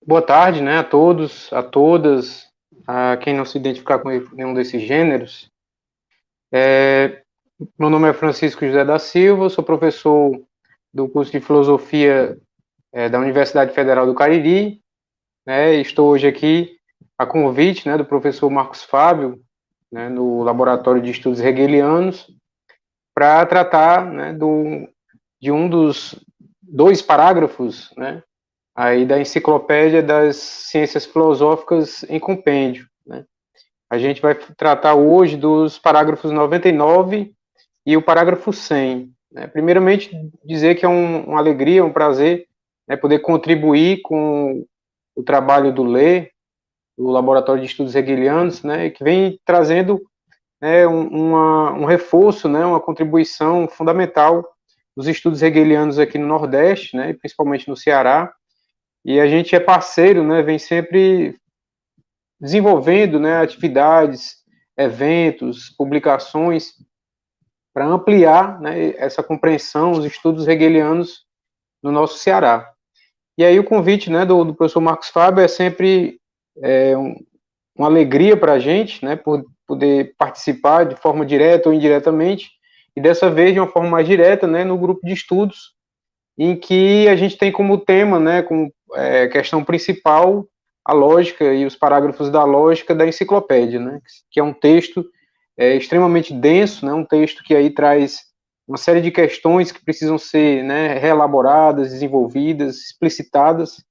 Boa tarde, né, a todos, a todas, a quem não se identificar com nenhum desses gêneros. Meu nome é Francisco José da Silva, sou professor do curso de Filosofia da Universidade Federal do Cariri, né, e estou hoje aqui a convite, né, do professor Marcos Fábio, né, no Laboratório de Estudos Hegelianos, para tratar, né, de um dos dois parágrafos, né, aí da Enciclopédia das Ciências Filosóficas em Compêndio, né. A gente vai tratar hoje dos parágrafos 99 e o parágrafo 100. Né? Primeiramente, dizer que é uma alegria, um prazer, né, poder contribuir com o trabalho do LE, do Laboratório de Estudos Hegelianos, né, que vem trazendo, né, um reforço, né, uma contribuição fundamental dos estudos hegelianos aqui no Nordeste, né, principalmente no Ceará, e a gente é parceiro, né, vem sempre desenvolvendo, né, atividades, eventos, publicações para ampliar, né, essa compreensão, os estudos hegelianos no nosso Ceará. E aí o convite, né, do professor Marcos Fábio é sempre uma alegria para a gente, né, por poder participar de forma direta ou indiretamente, e dessa vez de uma forma mais direta, né, no grupo de estudos, em que a gente tem como tema, né, como questão principal, a lógica e os parágrafos da lógica da enciclopédia, né, que é um texto extremamente denso, né, um texto que aí traz uma série de questões que precisam ser, né, reelaboradas, desenvolvidas, explicitadas.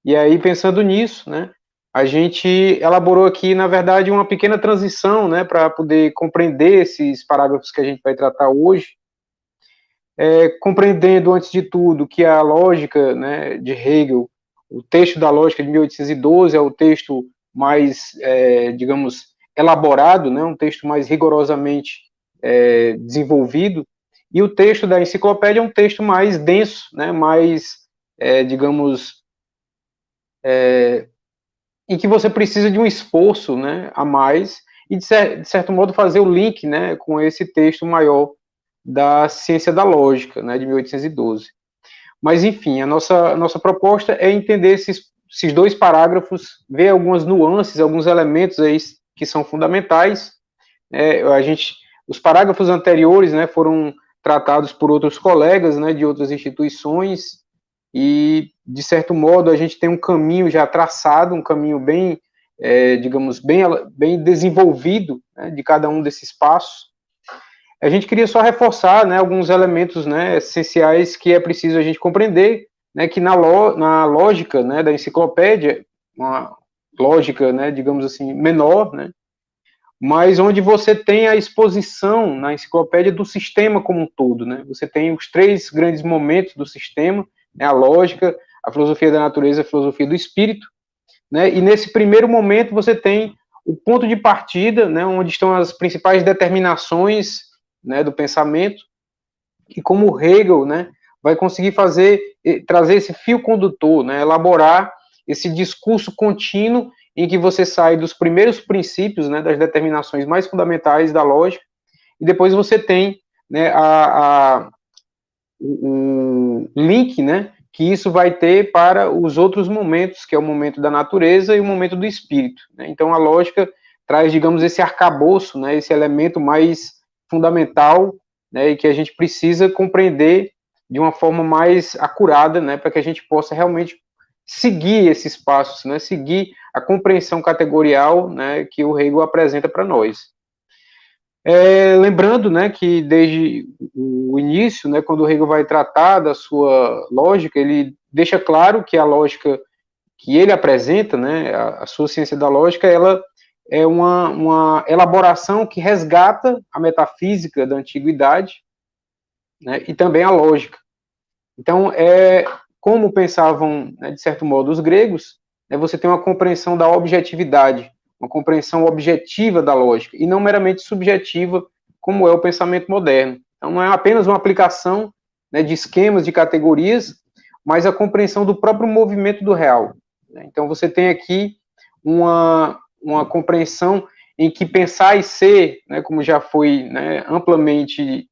E aí, pensando nisso, né, a gente elaborou aqui, na verdade, uma pequena transição, né, para poder compreender esses parágrafos que a gente vai tratar hoje, compreendendo, antes de tudo, que a lógica, né, de Hegel, o texto da lógica de 1812 é o texto mais, digamos, elaborado, né, um texto mais rigorosamente desenvolvido, e o texto da enciclopédia é um texto mais denso, né, mais, digamos, em que você precisa de um esforço, né, a mais, e de certo modo fazer o link, né, com esse texto maior da ciência da lógica, né, de 1812. Mas, enfim, a nossa proposta é entender esses dois parágrafos, ver algumas nuances, alguns elementos aí que são fundamentais. Os parágrafos anteriores, né, foram tratados por outros colegas, né, de outras instituições, e, de certo modo, a gente tem um caminho já traçado, um caminho bem, digamos, bem desenvolvido, né, de cada um desses passos. A gente queria só reforçar, né, alguns elementos, né, essenciais que é preciso a gente compreender, né, que na lógica, né, da enciclopédia, uma lógica, né, digamos assim, menor, né, mas onde você tem a exposição na enciclopédia do sistema como um todo, né? Você tem os três grandes momentos do sistema, né, a lógica, a filosofia da natureza, a filosofia do espírito, né? E nesse primeiro momento você tem o ponto de partida, né, onde estão as principais determinações, né, do pensamento, e como Hegel, né, vai conseguir trazer esse fio condutor, né, elaborar esse discurso contínuo em que você sai dos primeiros princípios, né, das determinações mais fundamentais da lógica, e depois você tem, né, o link, né, que isso vai ter para os outros momentos, que é o momento da natureza e o momento do espírito. Né? Então, a lógica traz, digamos, esse arcabouço, né, esse elemento mais fundamental, né, e que a gente precisa compreender de uma forma mais acurada, né, para que a gente possa realmente seguir esses passos, né, seguir a compreensão categorial, né, que o Hegel apresenta para nós. Lembrando, né, que desde o início, né, quando o Hegel vai tratar da sua lógica, ele deixa claro que a lógica que ele apresenta, né, a sua ciência da lógica, ela é uma elaboração que resgata a metafísica da antiguidade, né, e também a lógica. Então, como pensavam, né, de certo modo, os gregos, né, você tem uma compreensão da objetividade, uma compreensão objetiva da lógica, e não meramente subjetiva, como é o pensamento moderno. Então, não é apenas uma aplicação, né, de esquemas, de categorias, mas a compreensão do próprio movimento do real. Então, você tem aqui uma compreensão em que pensar e ser, né, como já foi, né, amplamente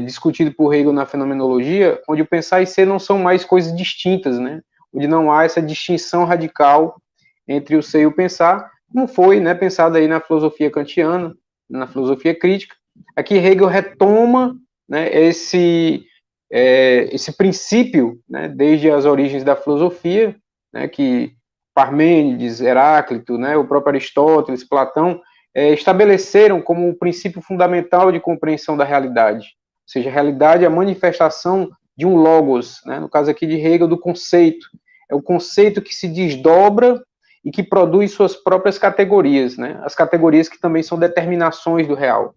discutido por Hegel na fenomenologia, onde o pensar e ser não são mais coisas distintas, né? onde não há essa distinção radical entre o ser e o pensar, como foi, né, pensado aí na filosofia kantiana, na filosofia crítica. Aqui Hegel retoma, né, esse princípio, né, desde as origens da filosofia, né, que Parmênides, Heráclito, né, o próprio Aristóteles, Platão, estabeleceram como o princípio fundamental de compreensão da realidade. Ou seja, a realidade é a manifestação de um logos, né, no caso aqui de Hegel, do conceito. É o conceito que se desdobra e que produz suas próprias categorias, né, as categorias que também são determinações do real.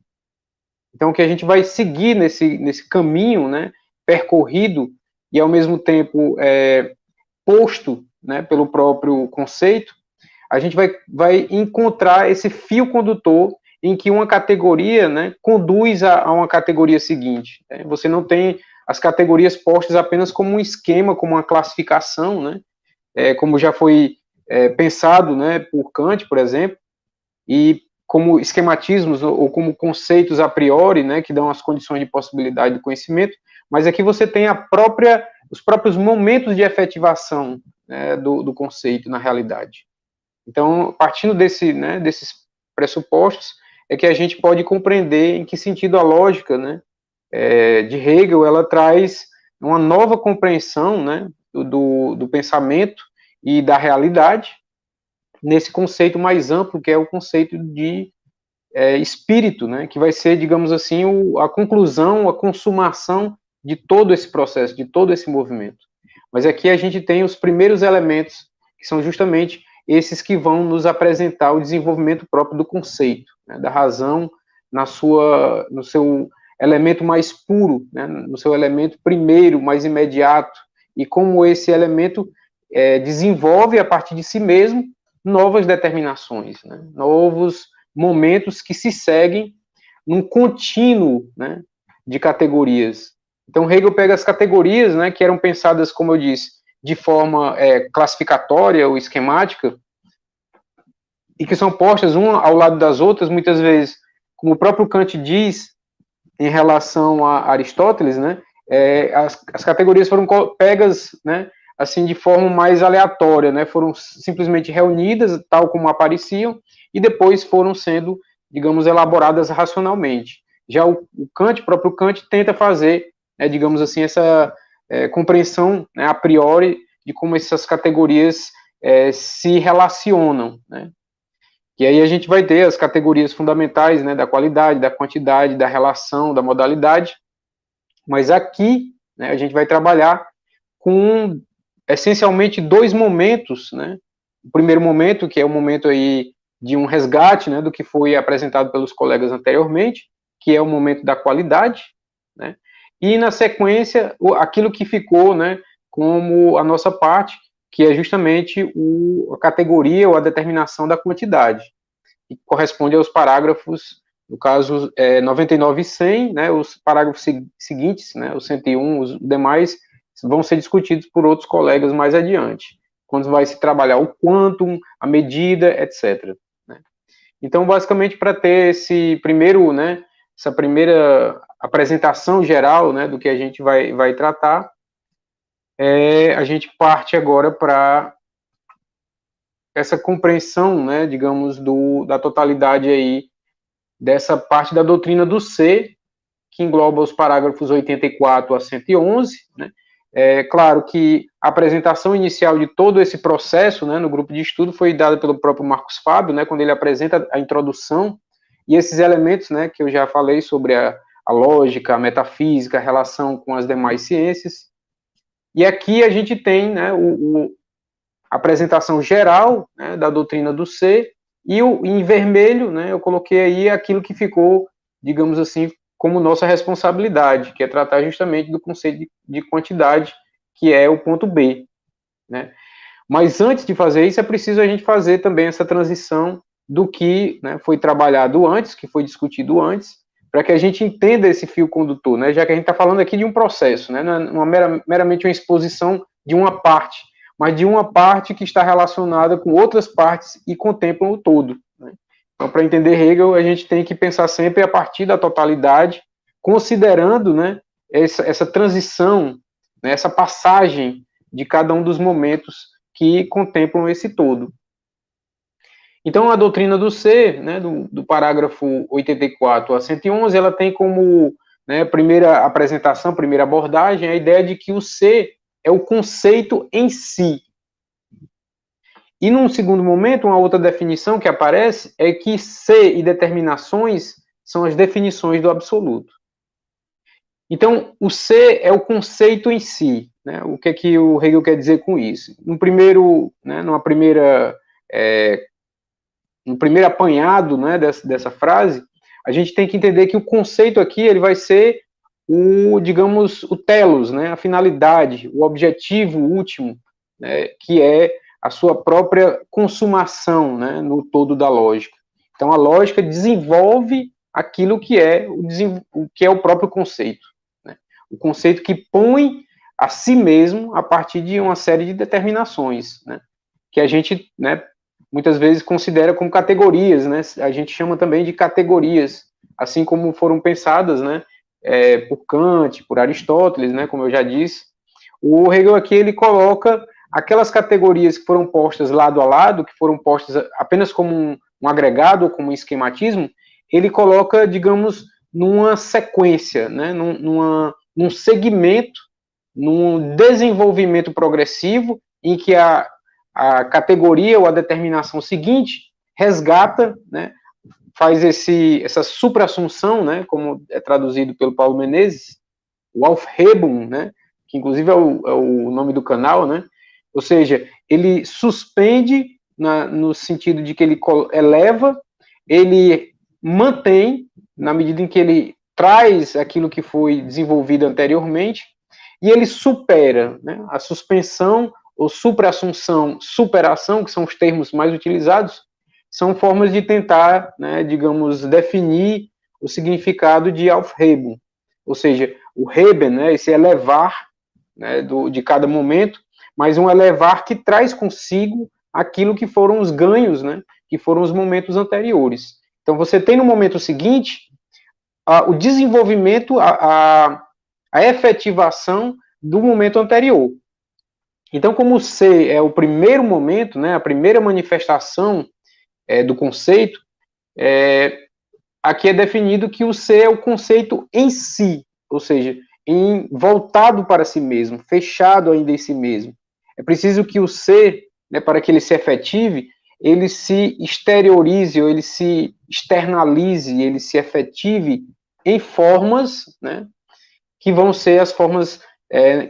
Então, que a gente vai seguir nesse caminho, né, percorrido e, ao mesmo tempo, posto, né, pelo próprio conceito, a gente vai encontrar esse fio condutor em que uma categoria, né, conduz a uma categoria seguinte. Né? Você não tem as categorias postas apenas como um esquema, como uma classificação, né, como já foi pensado, né, por Kant, por exemplo, e como esquematismos ou como conceitos a priori, né, que dão as condições de possibilidade do conhecimento, mas aqui você tem os próprios momentos de efetivação, né, do conceito na realidade. Então, partindo desses pressupostos, é que a gente pode compreender em que sentido a lógica, né, de Hegel, ela traz uma nova compreensão, né, do pensamento e da realidade, nesse conceito mais amplo, que é o conceito de espírito, né, que vai ser, digamos assim, a conclusão, a consumação de todo esse processo, de todo esse movimento. Mas aqui a gente tem os primeiros elementos, que são justamente esses que vão nos apresentar o desenvolvimento próprio do conceito, né, da razão no seu elemento mais puro, né, no seu elemento primeiro, mais imediato, e como esse elemento desenvolve a partir de si mesmo novas determinações, né, novos momentos que se seguem num contínuo, né, de categorias. Então Hegel pega as categorias, né, que eram pensadas, como eu disse, de forma classificatória ou esquemática, e que são postas uma ao lado das outras, muitas vezes, como o próprio Kant diz em relação a Aristóteles, né, as categorias foram pegas, né, assim, de forma mais aleatória, né, foram simplesmente reunidas, tal como apareciam, e depois foram sendo, digamos, elaboradas racionalmente. Já o próprio Kant tenta fazer, digamos assim, essa compreensão, né, a priori de como essas categorias se relacionam, né. E aí a gente vai ter as categorias fundamentais, né, da qualidade, da quantidade, da relação, da modalidade, mas aqui, né, a gente vai trabalhar com essencialmente dois momentos, né. O primeiro momento, que é o momento aí de um resgate, né, do que foi apresentado pelos colegas anteriormente, que é o momento da qualidade, né, e na sequência aquilo que ficou, né, como a nossa parte, que é justamente a categoria ou a determinação da quantidade, que corresponde aos parágrafos, no caso 99 e 100, né, os parágrafos seguintes, né, os 101, os demais vão ser discutidos por outros colegas mais adiante, quando vai se trabalhar o quantum, a medida, etc. Né? Então, basicamente, para ter essa primeira apresentação geral, né, do que a gente vai tratar, a gente parte agora para essa compreensão, né, digamos, da totalidade aí dessa parte da doutrina do ser, que engloba os parágrafos 84 a 111, né. É claro que a apresentação inicial de todo esse processo, né, no grupo de estudo foi dada pelo próprio Marcos Fábio, né, quando ele apresenta a introdução e esses elementos, né, que eu já falei sobre a lógica, a metafísica, a relação com as demais ciências. E aqui a gente tem, né, a apresentação geral, né, da doutrina do ser, e em vermelho, né, eu coloquei aí aquilo que ficou, digamos assim, como nossa responsabilidade, que é tratar justamente do conceito de quantidade, que é o ponto B, né. Mas antes de fazer isso, é preciso a gente fazer também essa transição do que, né, foi trabalhado antes, que foi discutido antes, para que a gente entenda esse fio condutor, né, já que a gente está falando aqui de um processo, né, não é meramente uma exposição de uma parte, mas de uma parte que está relacionada com outras partes e contemplam o todo. Né? Então, para entender Hegel, a gente tem que pensar sempre a partir da totalidade, considerando, né, essa transição, né, essa passagem de cada um dos momentos que contemplam esse todo. Então, a doutrina do ser, né, do parágrafo 84 a 111, ela tem como, né, primeira apresentação, primeira abordagem, a ideia de que o ser é o conceito em si. E num segundo momento, uma outra definição que aparece é que ser e determinações são as definições do absoluto. Então, o ser é o conceito em si, né? O que é que o Hegel quer dizer com isso? No primeiro apanhado, né, dessa frase, a gente tem que entender que o conceito aqui ele vai ser digamos, o telos, né, a finalidade, o objetivo último, né, que é a sua própria consumação, né, no todo da lógica. Então, a lógica desenvolve aquilo que é o próprio conceito, né, o conceito que põe a si mesmo a partir de uma série de determinações, né, que a gente, né, muitas vezes considera como categorias, né? A gente chama também de categorias, assim como foram pensadas, né? Por Kant, por Aristóteles, né? Como eu já disse. O Hegel aqui ele coloca aquelas categorias que foram postas lado a lado, que foram postas apenas como um agregado ou como um esquematismo, ele coloca, digamos, numa sequência, né? Num segmento, num desenvolvimento progressivo em que a categoria ou a determinação seguinte resgata, né, faz essa supra-assunção, né, como é traduzido pelo Paulo Menezes, o Aufhebung, né, que inclusive é o nome do canal, né, ou seja, ele suspende no sentido de que ele eleva, ele mantém, na medida em que ele traz aquilo que foi desenvolvido anteriormente, e ele supera, né, a suspensão ou supra-assunção, superação, que são os termos mais utilizados, são formas de tentar, né, digamos, definir o significado de Aufhebung, ou seja, o Heben, né, esse elevar, né, de cada momento, mas um elevar que traz consigo aquilo que foram os ganhos, né, que foram os momentos anteriores. Então, você tem no momento seguinte o desenvolvimento, a efetivação do momento anterior. Então, como o ser é o primeiro momento, né, a primeira manifestação do conceito, aqui é definido que o ser é o conceito em si, ou seja, voltado para si mesmo, fechado ainda em si mesmo. É preciso que o ser, né, para que ele se efetive, ele se exteriorize, ou ele se externalize, ele se efetive em formas, né, que vão ser as formas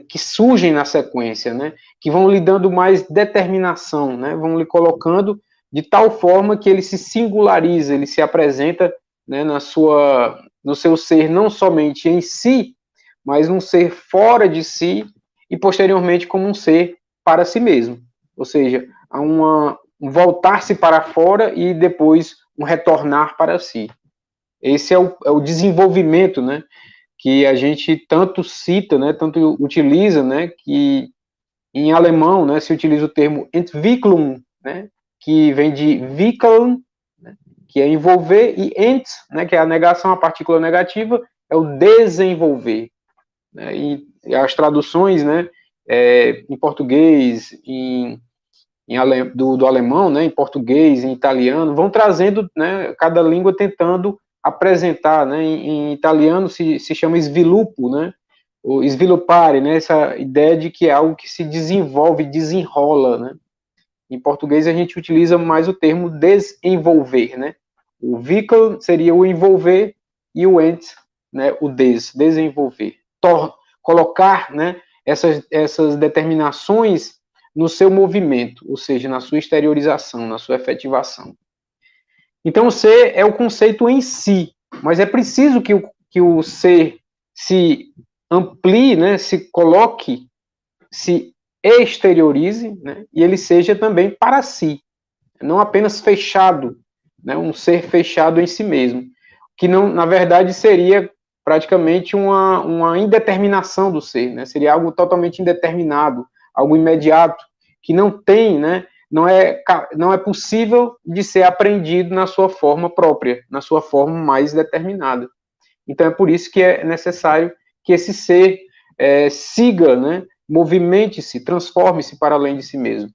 que surgem na sequência, né, que vão lhe dando mais determinação, né, vão lhe colocando de tal forma que ele se singulariza, ele se apresenta, né, no seu ser não somente em si, mas num ser fora de si e posteriormente como um ser para si mesmo, ou seja, há um voltar-se para fora e depois um retornar para si. Esse é o desenvolvimento, né, que a gente tanto cita, né, tanto utiliza, né, que em alemão, né, se utiliza o termo Entwicklung, né, que vem de wickeln, né, que é envolver, e ent, né, que é a negação, a partícula negativa, é o desenvolver. Né, e as traduções, né, em português, do alemão, né, em português, em italiano, vão trazendo, né, cada língua tentando apresentar, né, em italiano se chama sviluppo, né, o sviluppare, né, essa ideia de que é algo que se desenvolve, desenrola, né. Em português a gente utiliza mais o termo desenvolver, né. O wickel seria o envolver e o ent, né, o desenvolver. Colocar, né, essas determinações no seu movimento, ou seja, na sua exteriorização, na sua efetivação. Então, o ser é o conceito em si, mas é preciso que o ser se amplie, né, se coloque, se exteriorize, né, e ele seja também para si, não apenas fechado, né, um ser fechado em si mesmo, que não, na verdade, seria praticamente uma indeterminação do ser, né, seria algo totalmente indeterminado, algo imediato, que não tem, né, não é possível de ser aprendido na sua forma própria, na sua forma mais determinada. Então é por isso que é necessário que esse ser siga, né, movimente-se, transforme-se para além de si mesmo,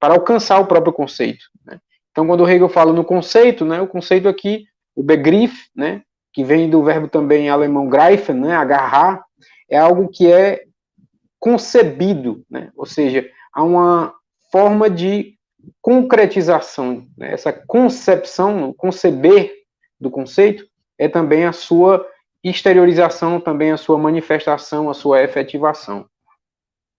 para alcançar o próprio conceito, né? Então, quando o Hegel fala no conceito, né, o conceito aqui, o Begriff, né, que vem do verbo também em alemão greifen, né, agarrar, é algo que é concebido, né, ou seja, há uma forma de concretização, né, essa concepção, conceber do conceito, é também a sua exteriorização, também a sua manifestação, a sua efetivação.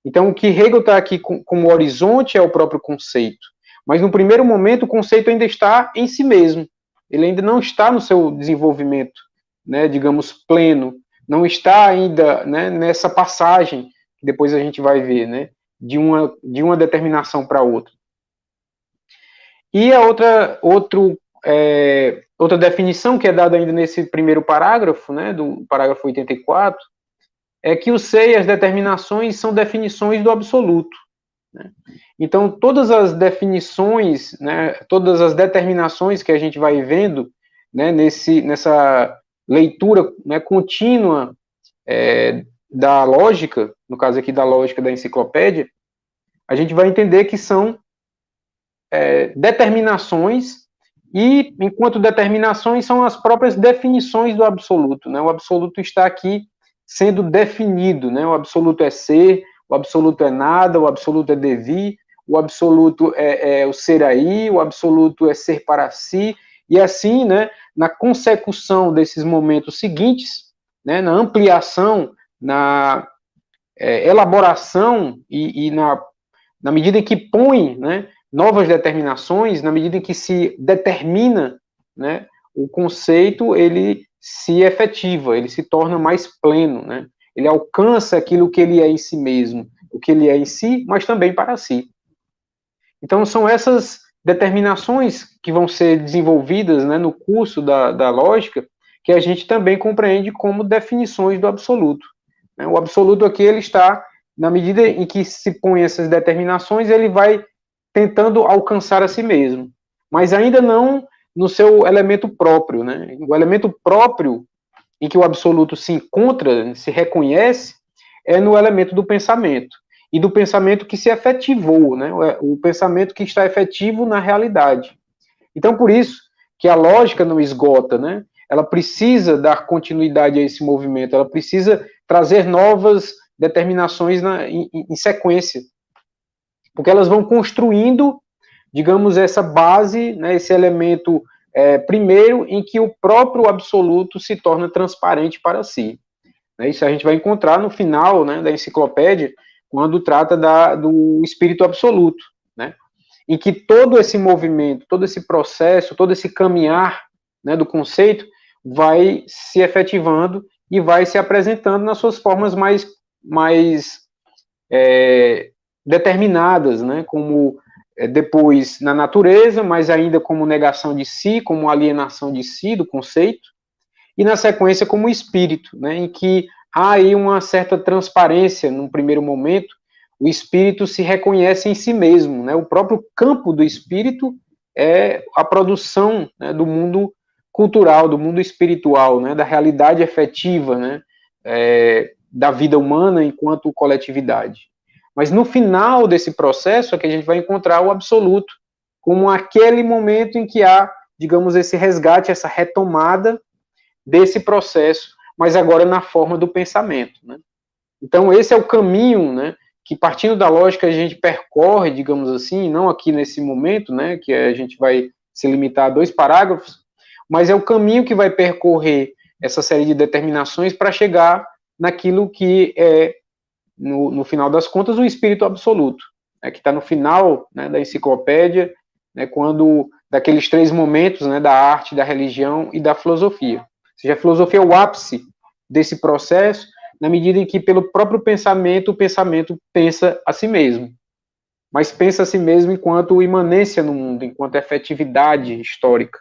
Então, o que Hegel está aqui como horizonte é o próprio conceito. Mas, no primeiro momento, o conceito ainda está em si mesmo. Ele ainda não está no seu desenvolvimento, né, digamos, pleno. Não está ainda, né, nessa passagem, que depois a gente vai ver, né, de uma determinação para outra. E a outra definição que é dada ainda nesse primeiro parágrafo, né, do parágrafo 84, é que o ser e as determinações são definições do absoluto, né? Então, todas as definições, né, todas as determinações que a gente vai vendo, né, nessa leitura, né, contínua da lógica, no caso aqui da lógica da enciclopédia, a gente vai entender que são determinações, e enquanto determinações são as próprias definições do absoluto, né? O absoluto está aqui sendo definido, né? O absoluto é ser, o absoluto é nada, o absoluto é devir, o absoluto é o ser aí, o absoluto é ser para si, e assim, né, na consecução desses momentos seguintes, né, na ampliação, na elaboração e na medida em que põe, né, novas determinações, na medida em que se determina, né, o conceito, ele se efetiva, ele se torna mais pleno, né? Ele alcança aquilo que ele é em si mesmo, o que ele é em si, mas também para si. Então, são essas determinações que vão ser desenvolvidas, né, no curso da lógica, que a gente também compreende como definições do absoluto. O absoluto aqui, ele está, na medida em que se põe essas determinações, ele vai tentando alcançar a si mesmo, mas ainda não no seu elemento próprio, né? O elemento próprio em que o absoluto se encontra, se reconhece, é no elemento do pensamento, e do pensamento que se efetivou, né? O pensamento que está efetivo na realidade. Então, por isso que a lógica não esgota, né? Ela precisa dar continuidade a esse movimento, ela precisa trazer novas determinações em sequência, porque elas vão construindo, digamos, essa base, né, esse elemento primeiro em que o próprio absoluto se torna transparente para si. Isso a gente vai encontrar no final, né, da enciclopédia, quando trata do espírito absoluto, né, em que todo esse movimento, todo esse processo, todo esse caminhar, né, do conceito vai se efetivando e vai se apresentando nas suas formas mais determinadas, né, como depois na natureza, mas ainda como negação de si, como alienação de si, do conceito, e na sequência como espírito, né, em que há aí uma certa transparência num primeiro momento, o espírito se reconhece em si mesmo, né, o próprio campo do espírito é a produção, né, do mundo cultural, do mundo espiritual, né, da realidade efetiva, né, da vida humana enquanto coletividade. Mas no final desse processo é que a gente vai encontrar o absoluto, como aquele momento em que há, digamos, esse resgate, essa retomada desse processo, mas agora na forma do pensamento, né? Então, esse é o caminho, né, que partindo da lógica a gente percorre, digamos assim, não aqui nesse momento, né, que a gente vai se limitar a 2 parágrafos, mas é o caminho que vai percorrer essa série de determinações para chegar naquilo que é, no final das contas, o espírito absoluto, né, que está no final, né, da enciclopédia, né, quando daqueles 3 momentos, né, da arte, da religião e da filosofia. Ou seja, a filosofia é o ápice desse processo, na medida em que, pelo próprio pensamento, o pensamento pensa a si mesmo. Mas pensa a si mesmo enquanto imanência no mundo, enquanto efetividade histórica.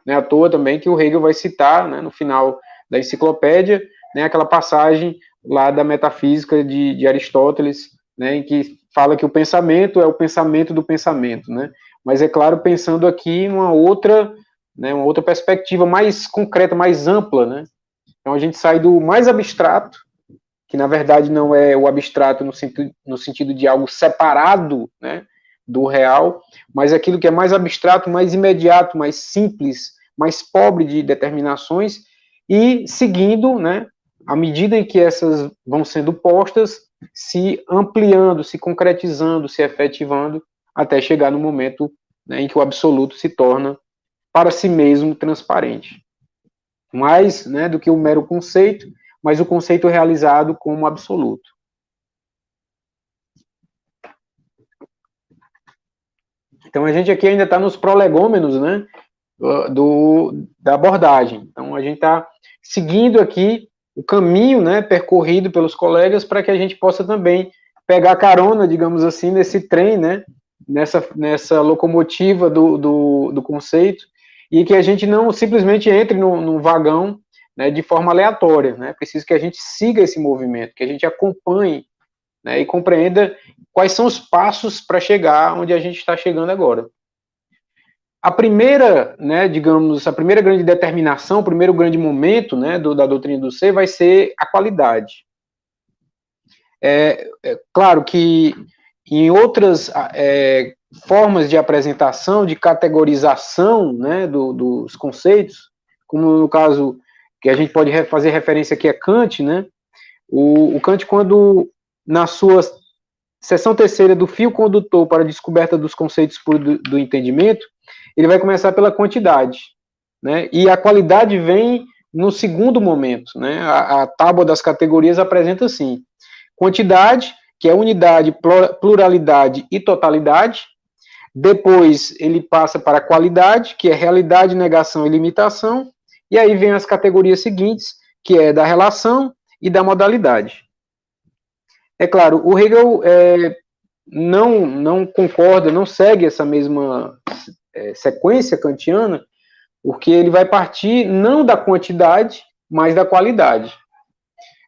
Não é à toa também que o Hegel vai citar, né, no final da enciclopédia, né, aquela passagem lá da metafísica de Aristóteles, né, em que fala que o pensamento é o pensamento do pensamento, né? Mas é claro, pensando aqui numa outra, né, uma outra perspectiva mais concreta, mais ampla, né? Então a gente sai do mais abstrato, que na verdade não é o abstrato no sentido de algo separado, né, do real, mas aquilo que é mais abstrato, mais imediato, mais simples, mais pobre de determinações, e seguindo, né, à medida em que essas vão sendo postas, se ampliando, se concretizando, se efetivando, até chegar no momento, né, em que o absoluto se torna para si mesmo transparente. Mais, né, do que o mero conceito, mas o conceito realizado como absoluto. Então a gente aqui ainda está nos prolegômenos, né, da abordagem. Então a gente está seguindo aqui o caminho, né, percorrido pelos colegas para que a gente possa também pegar carona, digamos assim, nesse trem, né, nessa locomotiva do conceito, e que a gente não simplesmente entre no vagão, né, de forma aleatória, né, preciso que a gente siga esse movimento, que a gente acompanhe, né, e compreenda quais são os passos para chegar onde a gente está chegando agora. A primeira, né, digamos, a primeira grande determinação, o primeiro grande momento, né, da doutrina do ser vai ser a qualidade. É claro que em outras formas de apresentação, de categorização, né, dos conceitos, como no caso que a gente pode fazer referência aqui a Kant, né, o Kant, quando na sua seção terceira do fio condutor para a descoberta dos conceitos do entendimento, ele vai começar pela quantidade, né? E a qualidade vem no segundo momento, né? A tábua das categorias apresenta assim: quantidade, que é unidade, pluralidade e totalidade. Depois ele passa para a qualidade, que é realidade, negação e limitação. E aí vem as categorias seguintes, que é da relação e da modalidade. É claro, o Hegel não concorda, não segue essa mesma sequência kantiana, porque ele vai partir não da quantidade, mas da qualidade.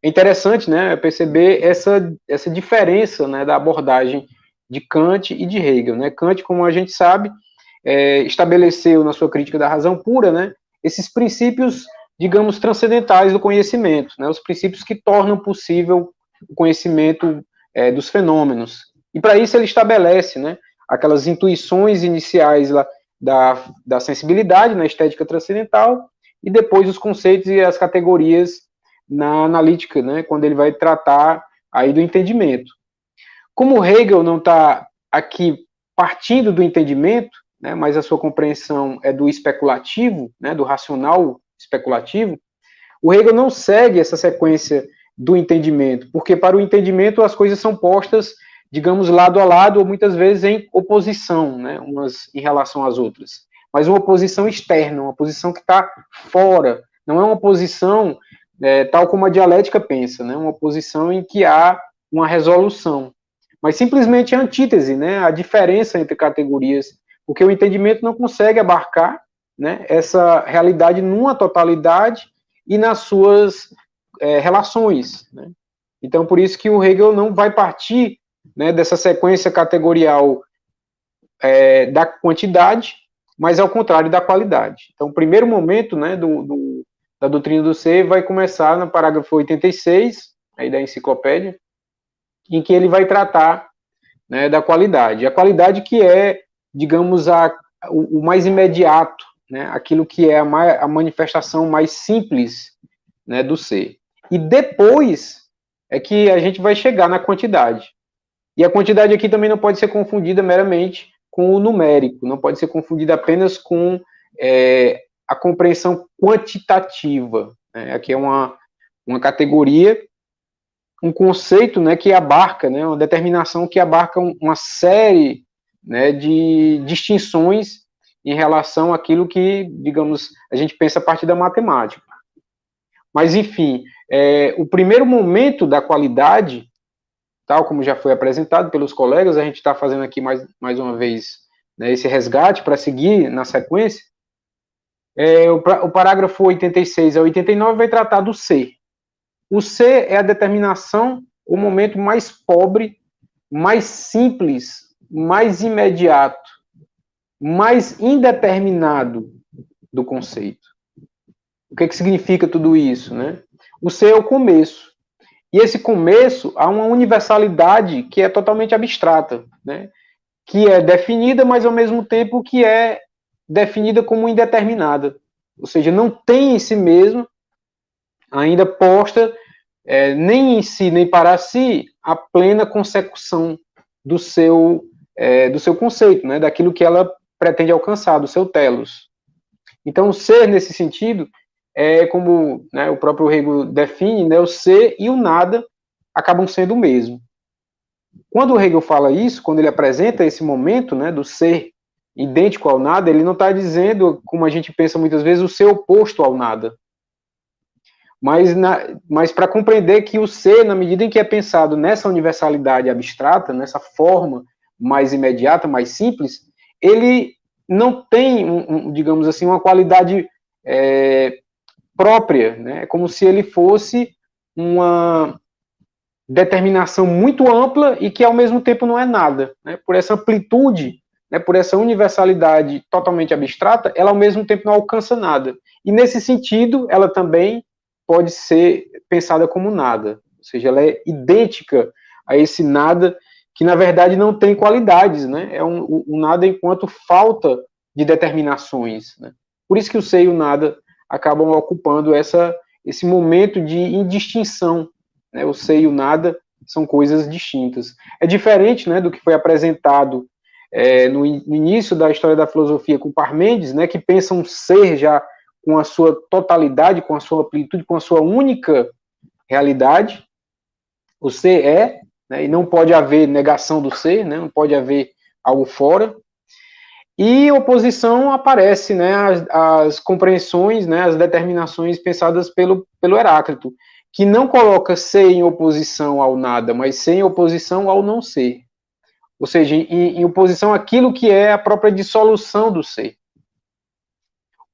É interessante, né, perceber essa diferença, né, da abordagem de Kant e de Hegel, né? Kant, como a gente sabe, estabeleceu na sua crítica da razão pura, né, esses princípios, digamos, transcendentais do conhecimento, né, os princípios que tornam possível o conhecimento dos fenômenos. E para isso ele estabelece, né, aquelas intuições iniciais lá da sensibilidade na estética transcendental, e depois os conceitos e as categorias na analítica, né, quando ele vai tratar aí do entendimento. Como Hegel não está aqui partindo do entendimento, né, mas a sua compreensão é do especulativo, né, do racional especulativo, o Hegel não segue essa sequência do entendimento, porque para o entendimento as coisas são postas, digamos, lado a lado, ou muitas vezes em oposição, né, umas em relação às outras. Mas uma oposição externa, uma posição que está fora, não é uma posição tal como a dialética pensa, né, uma posição em que há uma resolução, mas simplesmente a antítese, né, a diferença entre categorias, porque o entendimento não consegue abarcar, né, essa realidade numa totalidade e nas suas relações, né? Então, por isso que o Hegel não vai partir, né, dessa sequência categorial da quantidade, mas ao contrário da qualidade. Então, o primeiro momento, né, da doutrina do ser vai começar no parágrafo 86, aí da enciclopédia, em que ele vai tratar, né, da qualidade. A qualidade que é, digamos, o mais imediato, né, aquilo que é a manifestação mais simples, né, do ser. E depois é que a gente vai chegar na quantidade. E a quantidade aqui também não pode ser confundida meramente com o numérico, não pode ser confundida apenas com a compreensão quantitativa, né? Aqui é uma categoria, um conceito, né, que abarca, né, uma determinação que abarca uma série, né, de distinções em relação àquilo que, digamos, a gente pensa a partir da matemática. Mas, enfim, o primeiro momento da qualidade, tal como já foi apresentado pelos colegas, a gente está fazendo aqui mais uma vez, né, esse resgate para seguir na sequência. O parágrafo 86 a 89 vai tratar do ser. O ser é a determinação, o momento mais pobre, mais simples, mais imediato, mais indeterminado do conceito. O que significa tudo isso, né? O ser é o começo. E esse começo há uma universalidade que é totalmente abstrata, né? Que é definida, mas ao mesmo tempo que é definida como indeterminada. Ou seja, não tem em si mesmo, ainda posta, nem em si, nem para si, a plena consecução do seu conceito, né? Daquilo que ela pretende alcançar, do seu telos. Então, o ser, nesse sentido, é como, né, o próprio Hegel define, né, o ser e o nada acabam sendo o mesmo. Quando o Hegel fala isso, quando ele apresenta esse momento, né, do ser idêntico ao nada, ele não está dizendo, como a gente pensa muitas vezes, o ser oposto ao nada. Mas para compreender que o ser, na medida em que é pensado nessa universalidade abstrata, nessa forma mais imediata, mais simples, ele não tem, digamos assim, uma qualidade própria, né? É como se ele fosse uma determinação muito ampla e que ao mesmo tempo não é nada, né? Por essa amplitude, né? Por essa universalidade totalmente abstrata, ela ao mesmo tempo não alcança nada. E nesse sentido, ela também pode ser pensada como nada, ou seja, ela é idêntica a esse nada que na verdade não tem qualidades, né? É um nada enquanto falta de determinações, né? Por isso que o ser e o nada acabam ocupando esse momento de indistinção, né? O ser e o nada são coisas distintas. É diferente, né, do que foi apresentado no início da história da filosofia com Parmênides, né, que pensa um ser já com a sua totalidade, com a sua amplitude, com a sua única realidade. O ser é, né, e não pode haver negação do ser, né, não pode haver algo fora. E oposição aparece, né, as compreensões, né, as determinações pensadas pelo Heráclito, que não coloca ser em oposição ao nada, mas ser em oposição ao não ser. Ou seja, em oposição àquilo que é a própria dissolução do ser.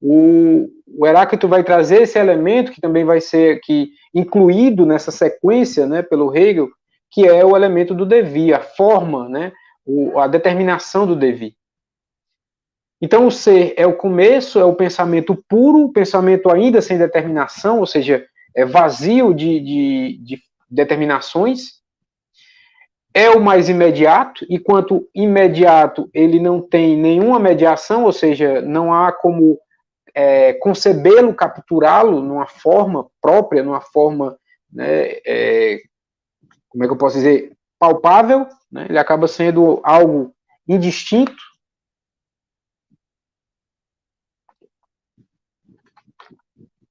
O Heráclito vai trazer esse elemento, que também vai ser aqui incluído nessa sequência, né, pelo Hegel, que é o elemento do devir, a forma, né, a determinação do devir. Então, o ser é o começo, é o pensamento puro, o pensamento ainda sem determinação, ou seja, é vazio de determinações, é o mais imediato, e quanto imediato ele não tem nenhuma mediação, ou seja, não há como concebê-lo, capturá-lo numa forma própria, numa forma, né, como é que eu posso dizer, palpável, né, ele acaba sendo algo indistinto.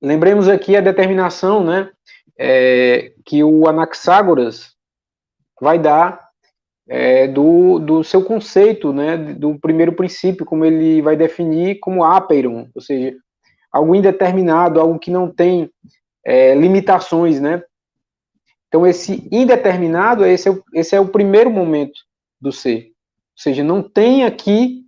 Lembremos aqui a determinação, né, que o Anaxágoras vai dar do seu conceito, né, do primeiro princípio, como ele vai definir como apeiron, ou seja, algo indeterminado, algo que não tem limitações, né? Então, esse indeterminado, esse é o primeiro momento do ser. Ou seja, não tem aqui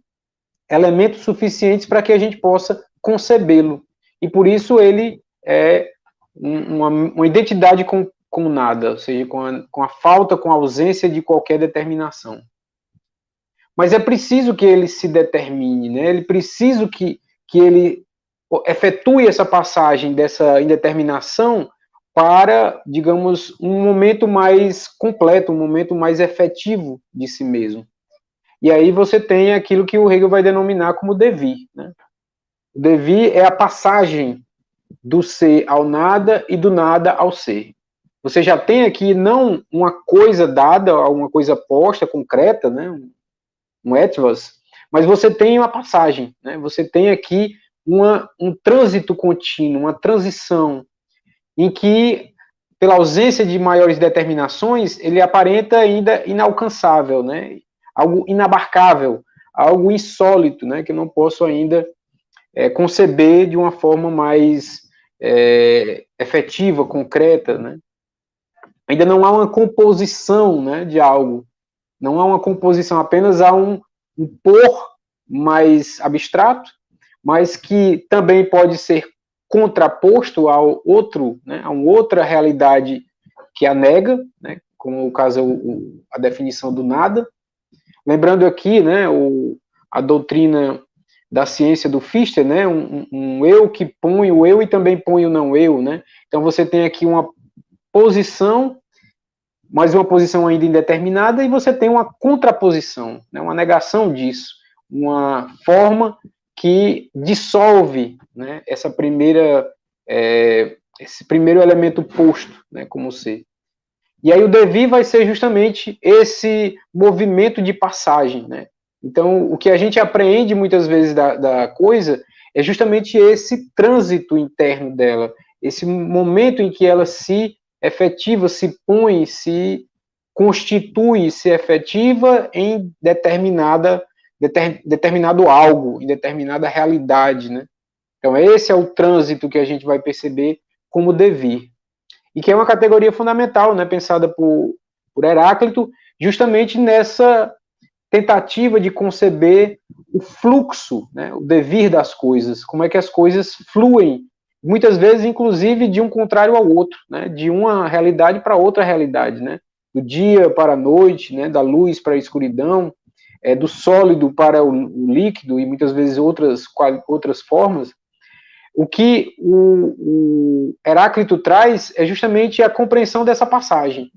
elementos suficientes para que a gente possa concebê-lo. E por isso ele é uma identidade com nada, ou seja, com a falta, com a ausência de qualquer determinação. Mas é preciso que ele se determine, né? Ele precisa que ele efetue essa passagem dessa indeterminação para, digamos, um momento mais completo, um momento mais efetivo de si mesmo. E aí você tem aquilo que o Hegel vai denominar como devir, né? O devir é a passagem do ser ao nada e do nada ao ser. Você já tem aqui não uma coisa dada, uma coisa posta, concreta, né? Um etvas, mas você tem uma passagem, né? Você tem aqui um trânsito contínuo, uma transição, em que, pela ausência de maiores determinações, ele aparenta ainda inalcançável, né? Algo inabarcável, algo insólito, né? Que eu não posso ainda conceber de uma forma mais efetiva, concreta, né? Ainda não há uma composição, né, de algo, não há uma composição, apenas há um por mais abstrato, mas que também pode ser contraposto ao outro, né, a uma outra realidade que a nega, né, como o caso a definição do nada. Lembrando aqui, né, a doutrina da ciência do Fichte, né, um eu que põe o eu e também põe o não eu, né. Então você tem aqui uma posição mas uma posição ainda indeterminada, e você tem uma contraposição, né, uma negação disso, uma forma que dissolve, né, esse primeiro elemento posto, né, como ser. E aí o devir vai ser justamente esse movimento de passagem, né? Então, o que a gente apreende muitas vezes da coisa é justamente esse trânsito interno dela, esse momento em que ela se efetiva, se põe, se constitui, se efetiva em determinado algo, em determinada realidade, né? Então, esse é o trânsito que a gente vai perceber como devir. E que é uma categoria fundamental, né, pensada por Heráclito, justamente nessa tentativa de conceber o fluxo, né, o devir das coisas, como é que as coisas fluem, muitas vezes, inclusive, de um contrário ao outro, né, de uma realidade para outra realidade, né, do dia para a noite, né, da luz para a escuridão, do sólido para o líquido e muitas vezes outras formas. O que o Heráclito traz é justamente a compreensão dessa passagem,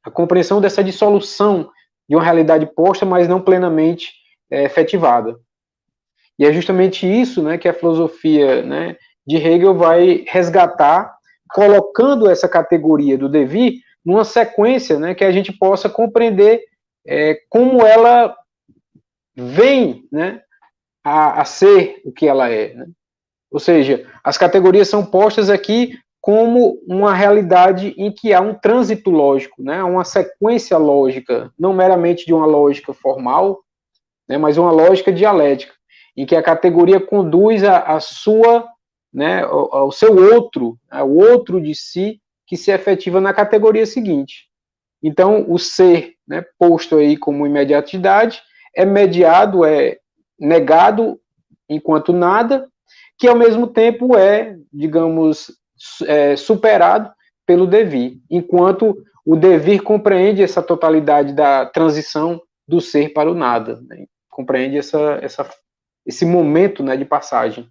a compreensão dessa dissolução de uma realidade posta, mas não plenamente efetivada. E é justamente isso, né, que a filosofia, né, de Hegel vai resgatar, colocando essa categoria do devir numa sequência, né, que a gente possa compreender como ela vem, né, a ser o que ela é, né? Ou seja, as categorias são postas aqui como uma realidade em que há um trânsito lógico, né, uma sequência lógica, não meramente de uma lógica formal, né, mas uma lógica dialética, em que a categoria conduz a sua, né, ao seu outro, ao outro de si, que se efetiva na categoria seguinte. Então, o ser, né, posto aí como imediatidade, é mediado, é negado enquanto nada, que ao mesmo tempo é, digamos, superado pelo devir, enquanto o devir compreende essa totalidade da transição do ser para o nada, né? Compreende esse momento, né, de passagem.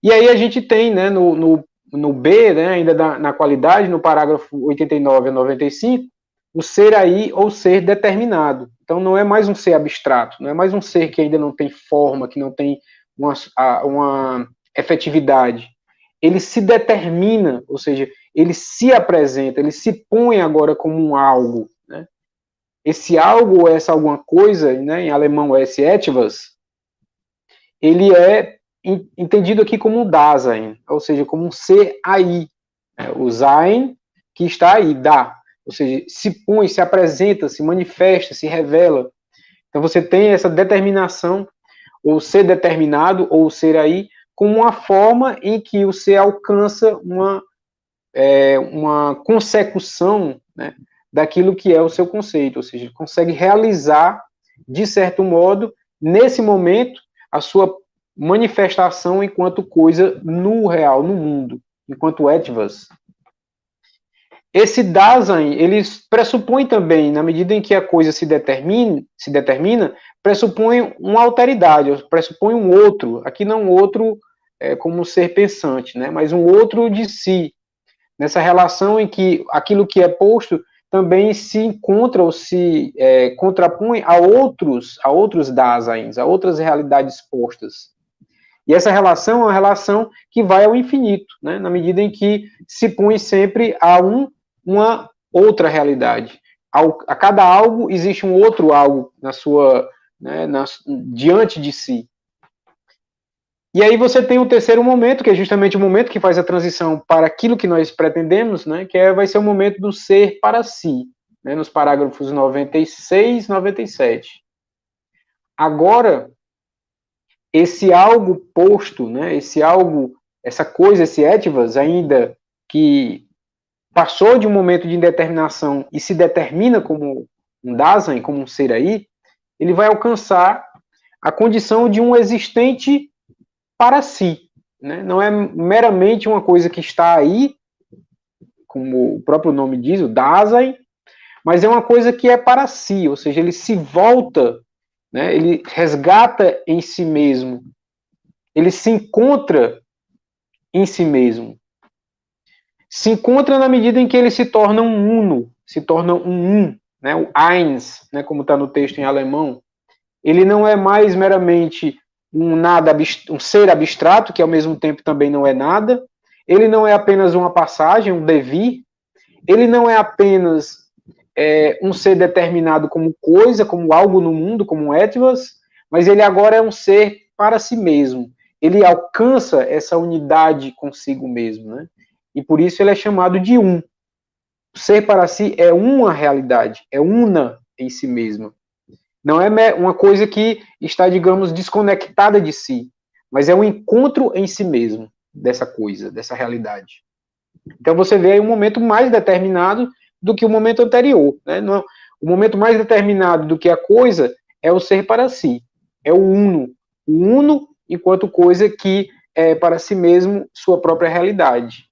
E aí a gente tem, né, no B, né, ainda na qualidade, no parágrafo 89 a 95, o ser aí ou ser determinado. Então não é mais um ser abstrato, não é mais um ser que ainda não tem forma, que não tem uma efetividade. Ele se determina, ou seja, ele se apresenta, ele se põe agora como um algo. Né? Esse algo, ou essa alguma coisa, né, em alemão é esse etwas, ele é entendido aqui como um Dasein, ou seja, como um ser aí. Né? O Sein que está aí, dá. Ou seja, se põe, se apresenta, se manifesta, se revela. Então você tem essa determinação, ou ser determinado, ou ser aí, como uma forma em que o ser alcança uma consecução, né, daquilo que é o seu conceito, ou seja, consegue realizar, de certo modo, nesse momento, a sua manifestação enquanto coisa no real, no mundo, enquanto etwas. Esse Dasein, ele pressupõe também, na medida em que a coisa se determina, pressupõe uma alteridade, pressupõe um outro, aqui não um outro como um ser pensante, né, mas um outro de si, nessa relação em que aquilo que é posto também se encontra ou se contrapõe a outros Daseins, a outras realidades postas. E essa relação é uma relação que vai ao infinito, né, na medida em que se põe sempre a uma outra realidade. A cada algo existe um outro algo diante de si. E aí você tem o terceiro momento, que é justamente o momento que faz a transição para aquilo que nós pretendemos, né, vai ser o momento do ser para si, né, nos parágrafos 96 e 97. Agora, esse algo posto, né, esse algo, essa coisa, esse etwas, ainda que passou de um momento de indeterminação e se determina como um Dasein, como um ser aí, ele vai alcançar a condição de um existente para si. Né? Não é meramente uma coisa que está aí, como o próprio nome diz, o Dasein, mas é uma coisa que é para si, ou seja, ele se volta, né? Ele resgata em si mesmo, ele se encontra em si mesmo. Se encontra na medida em que ele se torna um uno, se torna um, né, o eins, né, como está no texto em alemão. Ele não é mais meramente um ser abstrato, que ao mesmo tempo também não é nada. Ele não é apenas uma passagem, um devir. Ele não é apenas um ser determinado como coisa, como algo no mundo, como um etwas, mas ele agora é um ser para si mesmo. Ele alcança essa unidade consigo mesmo, né? E por isso ele é chamado de um. O ser para si é uma realidade, é una em si mesma. Não é uma coisa que está, digamos, desconectada de si, mas é um encontro em si mesmo dessa coisa, dessa realidade. Então você vê aí um momento mais determinado do que o momento anterior. Né? O momento mais determinado do que a coisa é o ser para si, é o uno enquanto coisa que é para si mesmo sua própria realidade.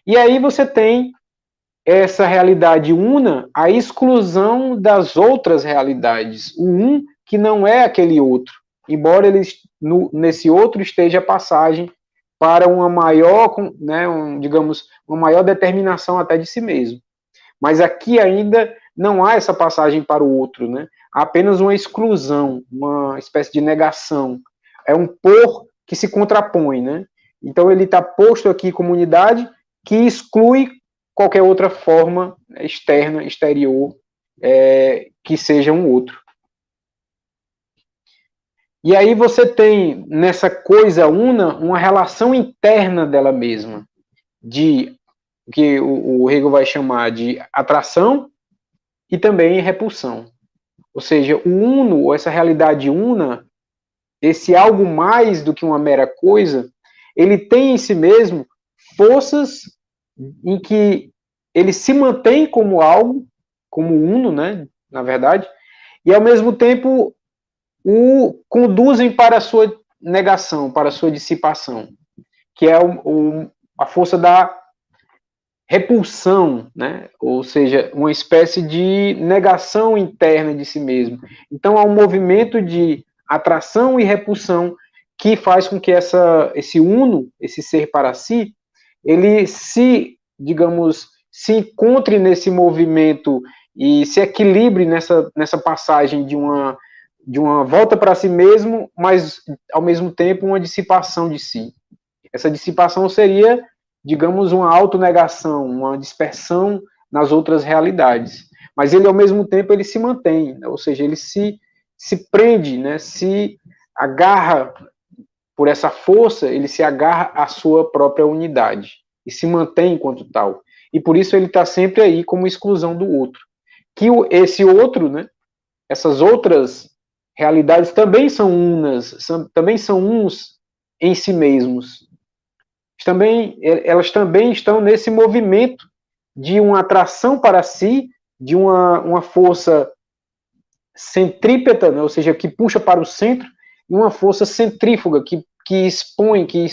E aí você tem essa realidade una a exclusão das outras realidades, o um que não é aquele outro, embora ele nesse outro esteja a passagem para uma maior, né, digamos, uma maior determinação até de si mesmo. Mas aqui ainda não há essa passagem para o outro, né? Há apenas uma exclusão, uma espécie de negação. É um por que se contrapõe, né? Então ele está posto aqui como unidade que exclui qualquer outra forma externa, exterior, que seja um outro. E aí você tem nessa coisa una uma relação interna dela mesma, de que o Hegel vai chamar de atração e também repulsão. Ou seja, o uno, ou essa realidade una, esse algo mais do que uma mera coisa, ele tem em si mesmo forças em que ele se mantém como algo, como uno, né, na verdade, e ao mesmo tempo o conduzem para a sua negação, para a sua dissipação, que é a força da repulsão, né? Ou seja, uma espécie de negação interna de si mesmo. Então há um movimento de atração e repulsão que faz com que esse uno, esse ser para si, ele se, digamos, se encontre nesse movimento e se equilibre nessa passagem de uma volta para si mesmo, mas ao mesmo tempo uma dissipação de si. Essa dissipação seria, digamos, uma autonegação, uma dispersão nas outras realidades. Mas ele, ao mesmo tempo, ele se mantém, né? Ou seja, ele se prende, né? Se agarra por essa força, ele se agarra à sua própria unidade e se mantém enquanto tal. E por isso ele está sempre aí como exclusão do outro. Que esse outro, né? Essas outras realidades também são unas, também são uns em si mesmos. Elas também estão nesse movimento de uma atração para si, de uma força centrípeta, né, ou seja, que puxa para o centro, e uma força centrífuga, que expõe, que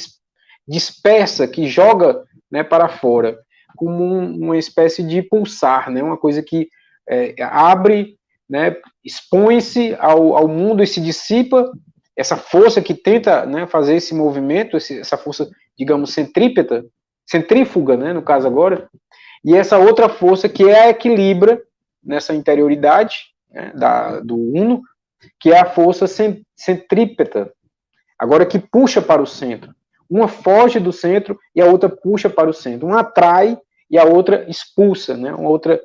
dispersa, que joga, né, para fora, como uma espécie de pulsar, né, uma coisa que abre, né, expõe-se ao mundo e se dissipa. Essa força que tenta, né, fazer esse movimento, essa força, digamos, centrífuga, né, no caso agora, e essa outra força que é a equilibra nessa interioridade, né, do uno, que é a força centrípeta, agora que puxa para o centro. Uma foge do centro e a outra puxa para o centro. Uma atrai e a outra expulsa, né, uma outra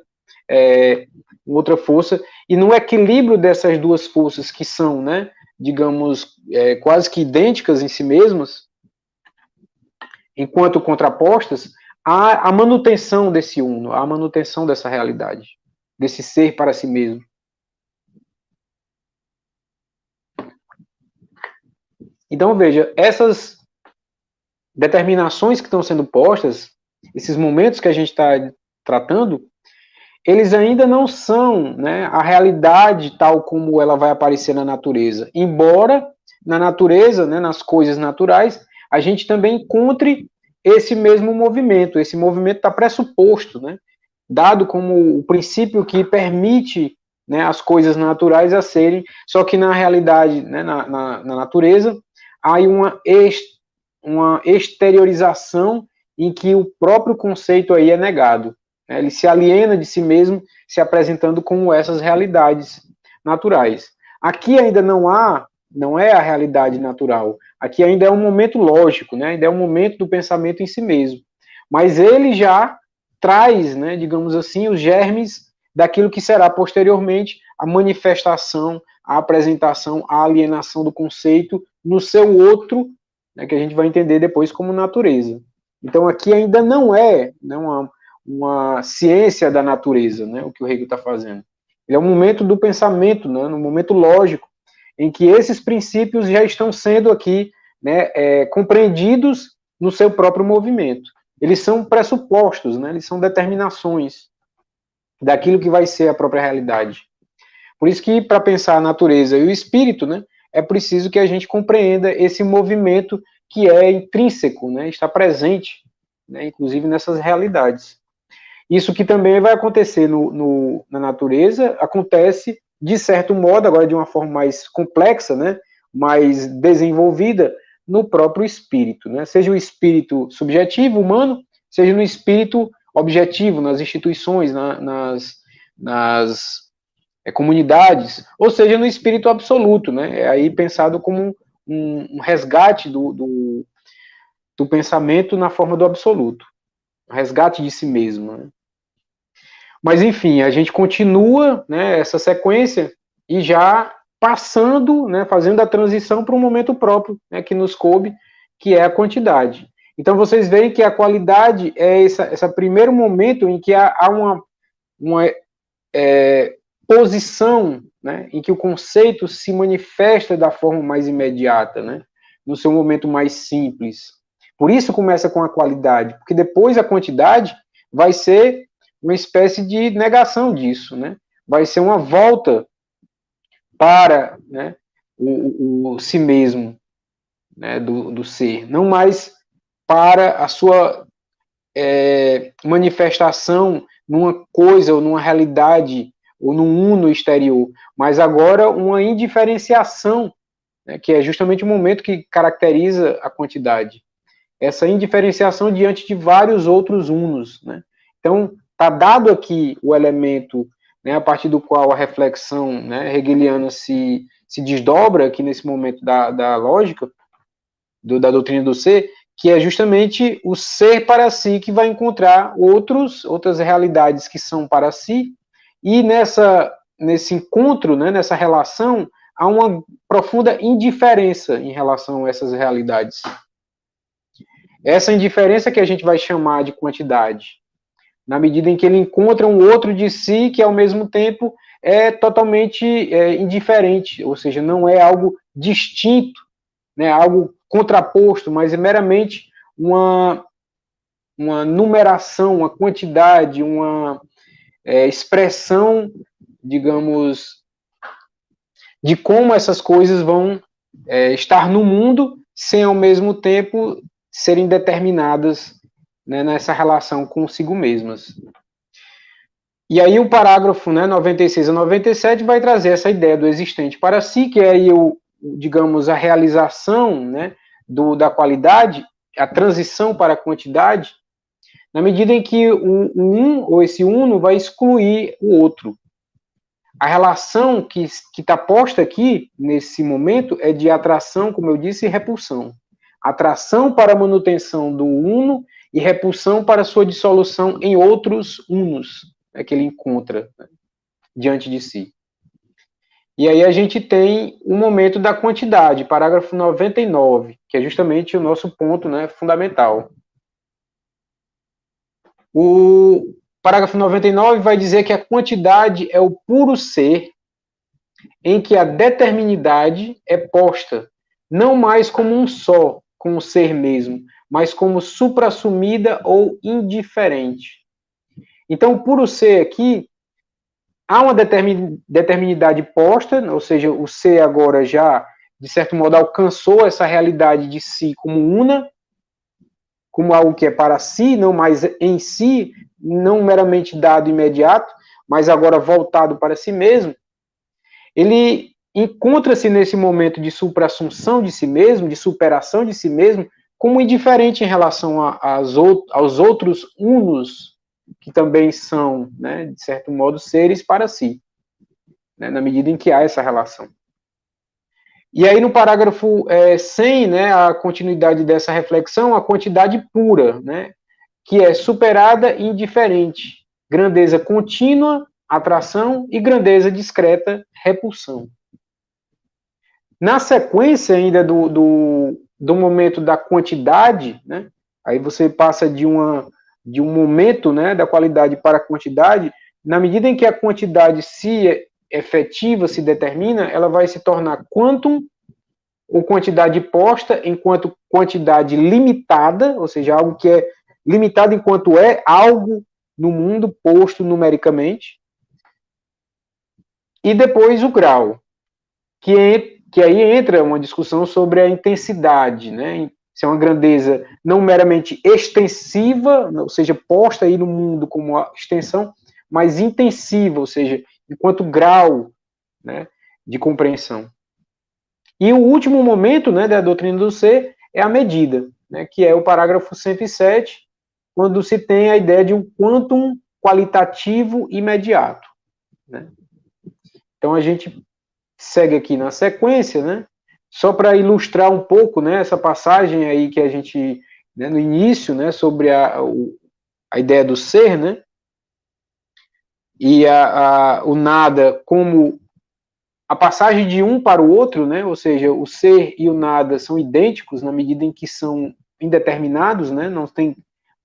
força. E no equilíbrio dessas duas forças que são, né, digamos, quase que idênticas em si mesmas, enquanto contrapostas, há a manutenção desse uno, a manutenção dessa realidade, desse ser para si mesmo. Então, veja, essas determinações que estão sendo postas, esses momentos que a gente está tratando, eles ainda não são, né, a realidade tal como ela vai aparecer na natureza. Embora na natureza, né, nas coisas naturais, a gente também encontre esse mesmo movimento. Esse movimento está pressuposto, né, dado como o princípio que permite, né, as coisas naturais a serem, só que na realidade, né, na natureza, há uma exteriorização em que o próprio conceito aí é negado. né? Ele se aliena de si mesmo, se apresentando como essas realidades naturais. Aqui ainda não é a realidade natural. Aqui ainda é um momento lógico, né? Ainda é um momento do pensamento em si mesmo. Mas ele já traz, né, digamos assim, os germes daquilo que será posteriormente a manifestação, a apresentação, a alienação do conceito no seu outro, né, que a gente vai entender depois como natureza. Então aqui ainda não é, né, uma ciência da natureza, né, o que o Hegel está fazendo. Ele é um momento do pensamento, né, um momento lógico, em que esses princípios já estão sendo aqui, né, compreendidos no seu próprio movimento. Eles são pressupostos, né, eles são determinações daquilo que vai ser a própria realidade. Por isso que, para pensar a natureza e o espírito, né, é preciso que a gente compreenda esse movimento que é intrínseco, né, está presente, né, inclusive nessas realidades. Isso que também vai acontecer na natureza, acontece, de certo modo, agora de uma forma mais complexa, né, mais desenvolvida, no próprio espírito, né, seja o espírito subjetivo, humano, seja no espírito objetivo, nas instituições, nas comunidades, ou seja, no espírito absoluto, né, é aí pensado como um resgate do pensamento na forma do absoluto, um resgate de si mesmo, né? Mas, enfim, a gente continua, né, essa sequência e já passando, né, fazendo a transição para um momento próprio, né, que nos coube, que é a quantidade. Então, vocês veem que a qualidade é esse primeiro momento em que há uma posição, né, em que o conceito se manifesta da forma mais imediata, né, no seu momento mais simples. Por isso começa com a qualidade, porque depois a quantidade vai ser uma espécie de negação disso, né? Vai ser uma volta para, né, o si mesmo, né, do ser, não mais para a sua manifestação numa coisa ou numa realidade ou num uno exterior, mas agora uma indiferenciação, né, que é justamente o momento que caracteriza a quantidade. Essa indiferenciação diante de vários outros unos, né? Então, está dado aqui o elemento, né, a partir do qual a reflexão, né, hegeliana se desdobra aqui nesse momento da lógica, da doutrina do ser, que é justamente o ser para si que vai encontrar outras realidades que são para si, e nesse encontro, né, nessa relação, há uma profunda indiferença em relação a essas realidades. Essa indiferença que a gente vai chamar de quantidade, na medida em que ele encontra um outro de si que, ao mesmo tempo, é totalmente indiferente, ou seja, não é algo distinto, né, algo contraposto, mas é meramente uma numeração, uma quantidade, uma expressão, digamos, de como essas coisas vão estar no mundo sem, ao mesmo tempo, serem determinadas, né, nessa relação consigo mesmas. E aí o parágrafo, né, 96 a 97 vai trazer essa ideia do existente para si, que é aí digamos, a realização, né, da qualidade, a transição para a quantidade, na medida em que ou esse uno vai excluir o outro. A relação que está posta aqui, nesse momento, é de atração, como eu disse, e repulsão. Atração para a manutenção do uno e repulsão para sua dissolução em outros unos, né, que ele encontra, né, diante de si. E aí a gente tem o momento da quantidade, parágrafo 99, que é justamente o nosso ponto, né, fundamental. O parágrafo 99 vai dizer que a quantidade é o puro ser em que a determinidade é posta, não mais como um só, com o ser mesmo, mas como suprassumida ou indiferente. Então, o puro ser aqui, há uma determinidade posta, ou seja, o ser agora já, de certo modo, alcançou essa realidade de si como una, como algo que é para si, não mais em si, não meramente dado imediato, mas agora voltado para si mesmo. Ele encontra-se nesse momento de supraassunção de si mesmo, de superação de si mesmo, como indiferente em relação aos outros unos, que também são, né, de certo modo, seres para si, né, na medida em que há essa relação. E aí no parágrafo 100, né, a continuidade dessa reflexão, a quantidade pura, né, que é superada e indiferente, grandeza contínua, atração, e grandeza discreta, repulsão. Na sequência ainda do momento da quantidade, né, aí você passa de um momento, né, da qualidade para a quantidade, na medida em que a quantidade se efetiva, se determina, ela vai se tornar quantum, ou quantidade posta, enquanto quantidade limitada, ou seja, algo que é limitado enquanto é algo no mundo posto numericamente, e depois o grau, que aí entra uma discussão sobre a intensidade, né? Se é uma grandeza não meramente extensiva, ou seja, posta aí no mundo como extensão, mas intensiva, ou seja, enquanto grau, né, de compreensão. E o último momento, né, da doutrina do ser é a medida, né, que é o parágrafo 107, quando se tem a ideia de um quantum qualitativo imediato, né? Então a gente segue aqui na sequência, né? Só para ilustrar um pouco, né, essa passagem aí que a gente, né, no início, né, sobre a ideia do ser, né? E o nada como a passagem de um para o outro, né? Ou seja, o ser e o nada são idênticos na medida em que são indeterminados, né? Não tem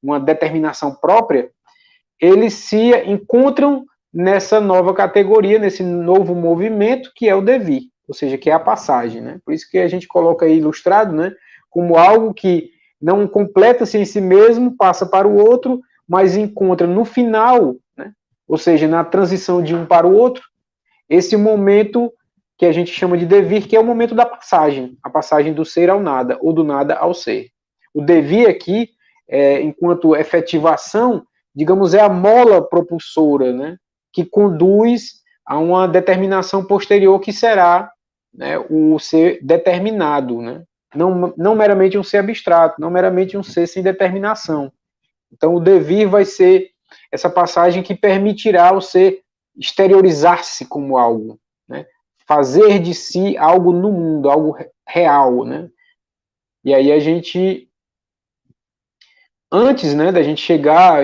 uma determinação própria. Eles se encontram nessa nova categoria, nesse novo movimento que é o devir, ou seja, que é a passagem, né? Por isso que a gente coloca aí ilustrado, né? Como algo que não completa-se em si mesmo, passa para o outro, mas encontra no final, né? Ou seja, na transição de um para o outro, esse momento que a gente chama de devir, que é o momento da passagem, a passagem do ser ao nada, ou do nada ao ser. O devir aqui, enquanto efetivação, digamos, é a mola propulsora, né, que conduz a uma determinação posterior que será, né, o ser determinado, né, não meramente um ser abstrato, não meramente um ser sem determinação. Então, o devir vai ser essa passagem que permitirá ao ser exteriorizar-se como algo, né? Fazer de si algo no mundo, algo real, né? E aí a gente, antes, né, da gente chegar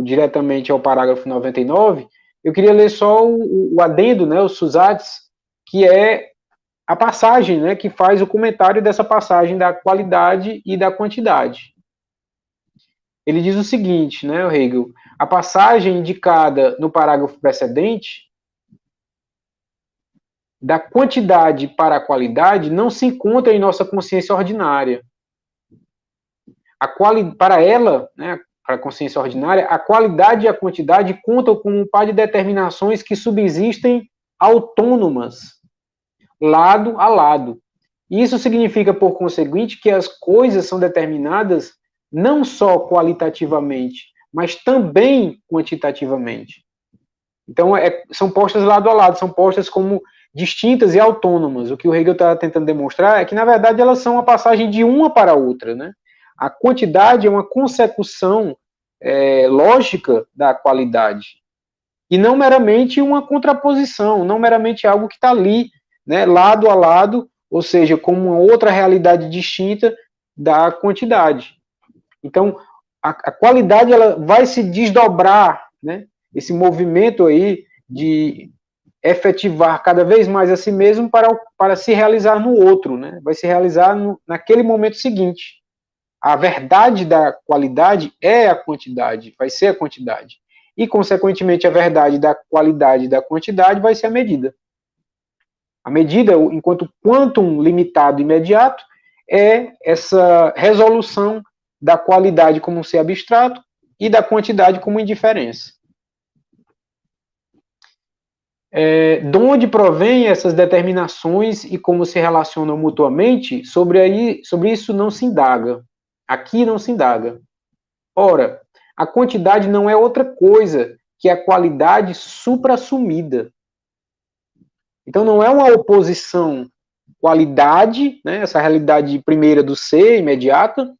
diretamente ao parágrafo 99, eu queria ler só o adendo, né, o Susatz, que é a passagem, né, que faz o comentário dessa passagem da qualidade e da quantidade. Ele diz o seguinte, né, o Hegel, a passagem indicada no parágrafo precedente da quantidade para a qualidade não se encontra em nossa consciência ordinária. Para ela, né, para a consciência ordinária, a qualidade e a quantidade contam com um par de determinações que subsistem autônomas, lado a lado. Isso significa, por conseguinte, que as coisas são determinadas não só qualitativamente, mas também quantitativamente. Então, são postas lado a lado, são postas como distintas e autônomas. O que o Hegel está tentando demonstrar é que, na verdade, elas são a passagem de uma para a outra, né? A quantidade é uma consecução lógica da qualidade, e não meramente uma contraposição, não meramente algo que está ali, né, lado a lado, ou seja, como uma outra realidade distinta da quantidade. Então, a qualidade ela vai se desdobrar, né? Esse movimento aí de efetivar cada vez mais a si mesmo para se realizar no outro, né? Vai se realizar naquele momento seguinte. A verdade da qualidade é a quantidade, vai ser a quantidade. E, consequentemente, a verdade da qualidade e da quantidade vai ser a medida. A medida, enquanto quantum limitado imediato, é essa resolução da qualidade como um ser abstrato e da quantidade como indiferença. De onde provém essas determinações e como se relacionam mutuamente, sobre isso não se indaga. Aqui não se indaga. Ora, a quantidade não é outra coisa que a qualidade suprassumida. Então não é uma oposição qualidade, né, essa realidade primeira do ser, imediata,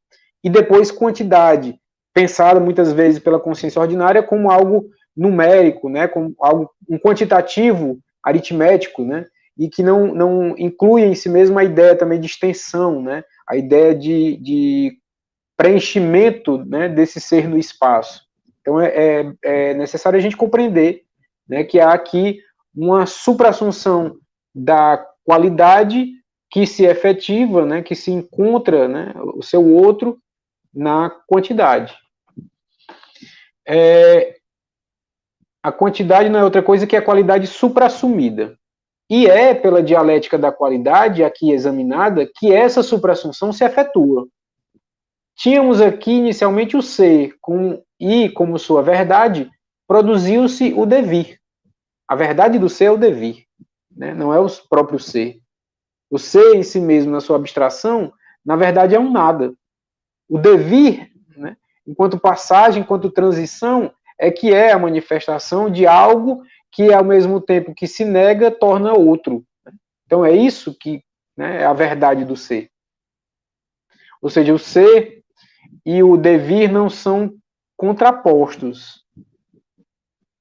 e depois quantidade, pensada muitas vezes pela consciência ordinária como algo numérico, né, como algo um quantitativo aritmético, né, e que não inclui em si mesmo a ideia também de extensão, né, a ideia de preenchimento, né, desse ser no espaço. Então é necessário a gente compreender, né, que há aqui uma suprassunção da qualidade que se efetiva, né, que se encontra, né, o seu outro na quantidade. A quantidade não é outra coisa que a qualidade suprassumida. E é pela dialética da qualidade, aqui examinada, que essa suprassunção se efetua. Tínhamos aqui inicialmente o ser, e como sua verdade, produziu-se o devir. A verdade do ser é o devir, né? Não é o próprio ser. O ser em si mesmo, na sua abstração, na verdade é um nada. O devir, né, enquanto passagem, enquanto transição, é que é a manifestação de algo que, ao mesmo tempo que se nega, torna outro. Então é isso que, né, é a verdade do ser. Ou seja, o ser e o devir não são contrapostos,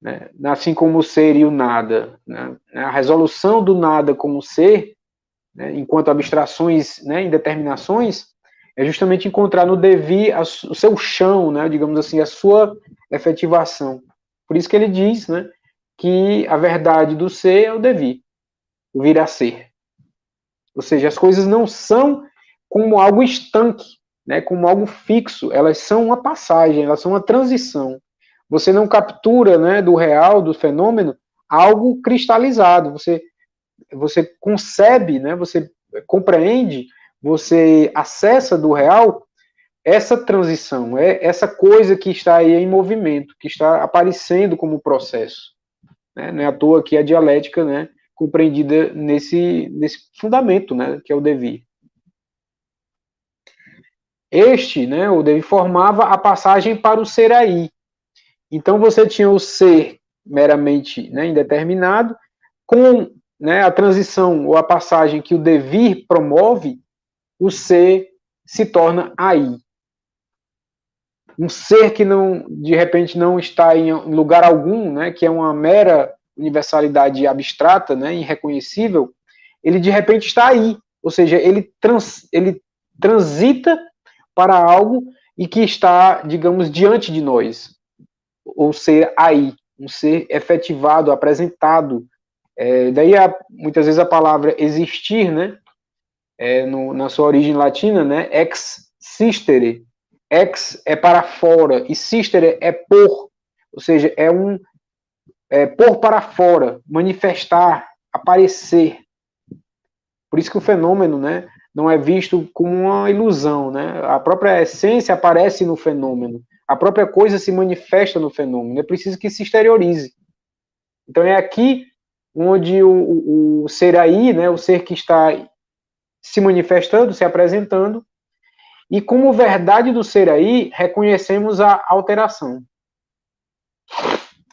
né? Assim como o ser e o nada, né? A resolução do nada como ser, né, enquanto abstrações, né, indeterminações, é justamente encontrar no devir o seu chão, né, digamos assim, a sua efetivação. Por isso que ele diz, né, que a verdade do ser é o devir, o vir a ser. Ou seja, as coisas não são como algo estanque, né, como algo fixo, elas são uma passagem, elas são uma transição. Você não captura, né, do real, do fenômeno, algo cristalizado. Você concebe, né, você compreende, você acessa do real essa transição, essa coisa que está aí em movimento, que está aparecendo como processo. Né? Não é à toa que a dialética, né, compreendida nesse fundamento, né, que é o devir. Né, o devir formava a passagem para o ser aí. Então você tinha o ser meramente, né, indeterminado, com, né, a transição ou a passagem que o devir promove, o ser se torna aí. Um ser que não, de repente não está em lugar algum, né, que é uma mera universalidade abstrata, né, irreconhecível, ele de repente está aí. Ou seja, ele transita para algo e que está, digamos, diante de nós. Ou ser aí, um ser efetivado, apresentado. Daí, muitas vezes, a palavra existir, né, na sua origem latina, né, ex sistere. Ex é para fora e sistere é por, ou seja, por para fora, manifestar, aparecer. Por isso que o fenômeno, né, não é visto como uma ilusão, né? A própria essência aparece no fenômeno, a própria coisa se manifesta no fenômeno. É preciso que se exteriorize. Então é aqui onde o ser aí, né, o ser que está se manifestando, se apresentando, e como verdade do ser aí, reconhecemos a alteração.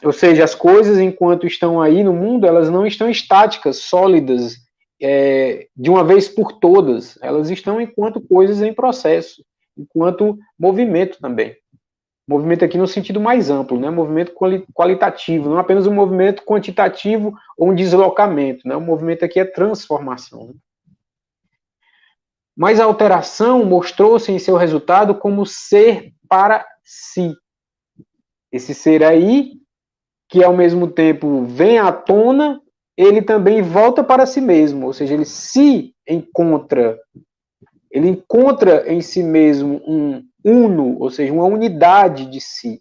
Ou seja, as coisas, enquanto estão aí no mundo, elas não estão estáticas, sólidas, de uma vez por todas. Elas estão enquanto coisas em processo, enquanto movimento também. Movimento aqui no sentido mais amplo, né? Movimento qualitativo, não apenas um movimento quantitativo ou um deslocamento, né? O movimento aqui é transformação. Né? Mas a alteração mostrou-se em seu resultado como ser para si. Esse ser aí, que ao mesmo tempo vem à tona, ele também volta para si mesmo, ou seja, ele encontra em si mesmo um uno, ou seja, uma unidade de si.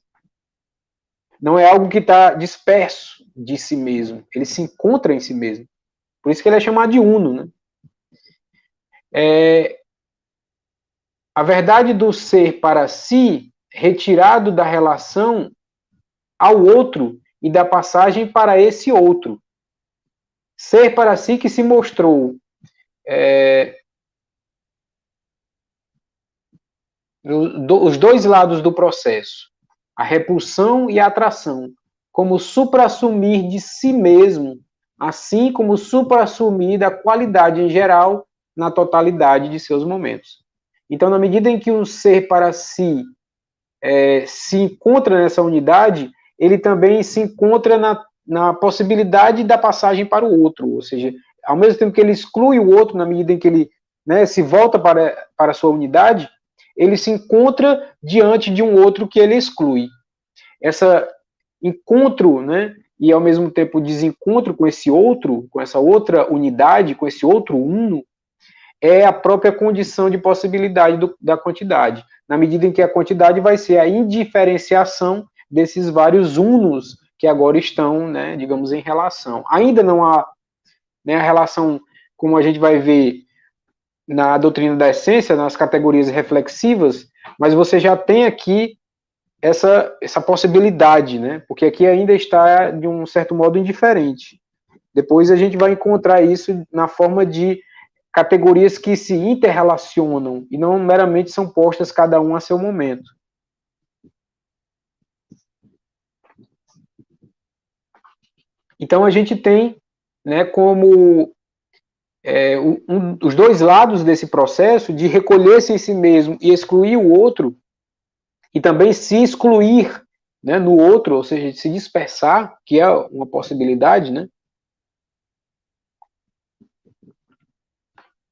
Não é algo que está disperso de si mesmo, ele se encontra em si mesmo. Por isso que ele é chamado de uno, né? A verdade do ser para si, retirado da relação ao outro e da passagem para esse outro. Ser para si que se mostrou os dois lados do processo, a repulsão e a atração, como suprassumir de si mesmo, assim como suprassumir da qualidade em geral na totalidade de seus momentos. Então, na medida em que o ser para si se encontra nessa unidade, ele também se encontra na possibilidade da passagem para o outro, ou seja, ao mesmo tempo que ele exclui o outro, na medida em que ele, né, se volta para a sua unidade, ele se encontra diante de um outro que ele exclui. Esse encontro, né, e ao mesmo tempo desencontro com esse outro, com essa outra unidade, com esse outro uno, é a própria condição de possibilidade da quantidade, na medida em que a quantidade vai ser a indiferenciação desses vários unos que agora estão, né, digamos, em relação. Ainda não há, né, a relação, como a gente vai ver na doutrina da essência, nas categorias reflexivas, mas você já tem aqui essa possibilidade, né, porque aqui ainda está, de um certo modo, indiferente. Depois a gente vai encontrar isso na forma de categorias que se interrelacionam e não meramente são postas cada um a seu momento. Então a gente tem, né, como os dois lados desse processo de recolher-se em si mesmo e excluir o outro, e também se excluir, né, no outro, ou seja, se dispersar, que é uma possibilidade, né,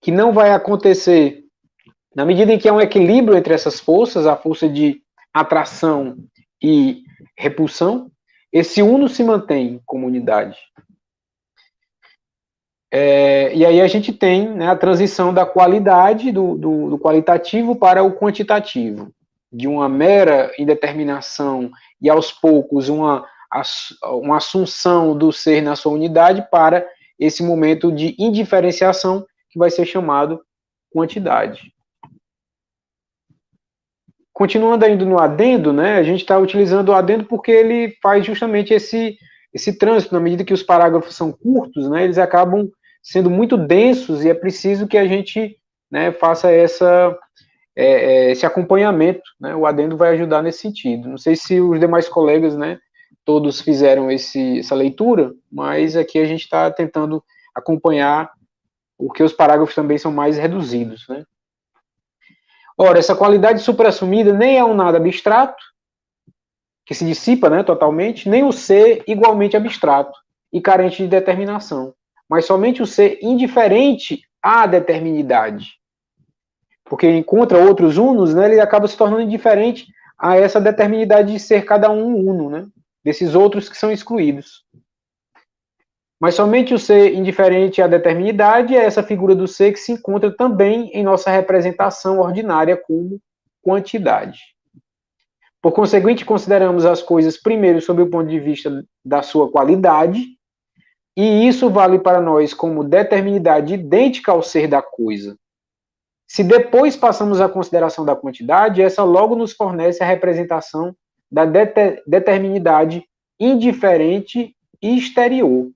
que não vai acontecer na medida em que há um equilíbrio entre essas forças, a força de atração e repulsão, esse uno se mantém como unidade. E aí a gente tem, né, a transição da qualidade, do qualitativo para o quantitativo, de uma mera indeterminação e aos poucos uma assunção do ser na sua unidade para esse momento de indiferenciação que vai ser chamado quantidade. Continuando ainda no adendo, né, a gente está utilizando o adendo porque ele faz justamente esse trânsito, na medida que os parágrafos são curtos, né, eles acabam sendo muito densos e é preciso que a gente, né, faça esse acompanhamento, né, o adendo vai ajudar nesse sentido. Não sei se os demais colegas, né, todos fizeram essa leitura, mas aqui a gente está tentando acompanhar, porque os parágrafos também são mais reduzidos, né. Ora, essa qualidade superassumida nem é um nada abstrato, que se dissipa, né, totalmente, nem o ser igualmente abstrato e carente de determinação, mas somente o ser indiferente à determinidade. Porque encontra outros unos, né, ele acaba se tornando indiferente a essa determinidade de ser cada um uno, né, desses outros que são excluídos. Mas somente o ser indiferente à determinidade é essa figura do ser que se encontra também em nossa representação ordinária como quantidade. Por conseguinte, consideramos as coisas primeiro sob o ponto de vista da sua qualidade, e isso vale para nós como determinidade idêntica ao ser da coisa. Se depois passamos à consideração da quantidade, essa logo nos fornece a representação da determinidade indiferente e exterior,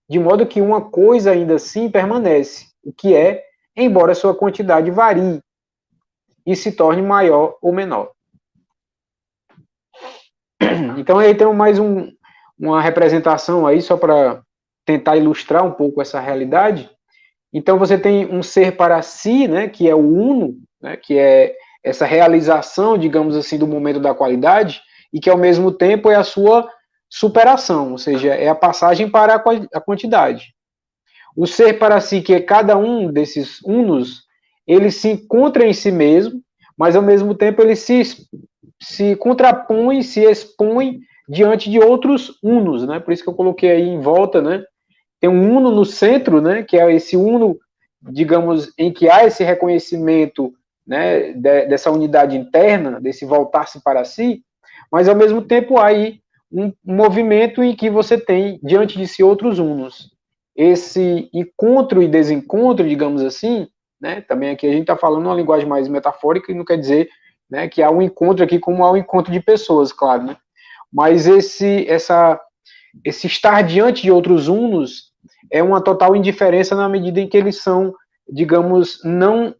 de modo que uma coisa ainda assim permanece, o que é, embora sua quantidade varie e se torne maior ou menor. Então aí tem mais uma representação aí, só para tentar ilustrar um pouco essa realidade. Então você tem um ser para si, né, que é o uno, né, que é essa realização, digamos assim, do momento da qualidade, e que ao mesmo tempo é a sua superação, ou seja, é a passagem para a quantidade. O ser para si, que é cada um desses unos, ele se encontra em si mesmo, mas ao mesmo tempo ele se contrapõe, se expõe diante de outros unos, né? Por isso que eu coloquei aí em volta, né? Tem um uno no centro, né? Que é esse uno, digamos, em que há esse reconhecimento, né? Dessa unidade interna, desse voltar-se para si, mas ao mesmo tempo há aí um movimento em que você tem diante de si outros unos. Esse encontro e desencontro, digamos assim, né? Também aqui a gente está falando uma linguagem mais metafórica e não quer dizer, né, que há um encontro aqui como há um encontro de pessoas, claro, né? Mas esse estar diante de outros unos é uma total indiferença na medida em que eles são, digamos, não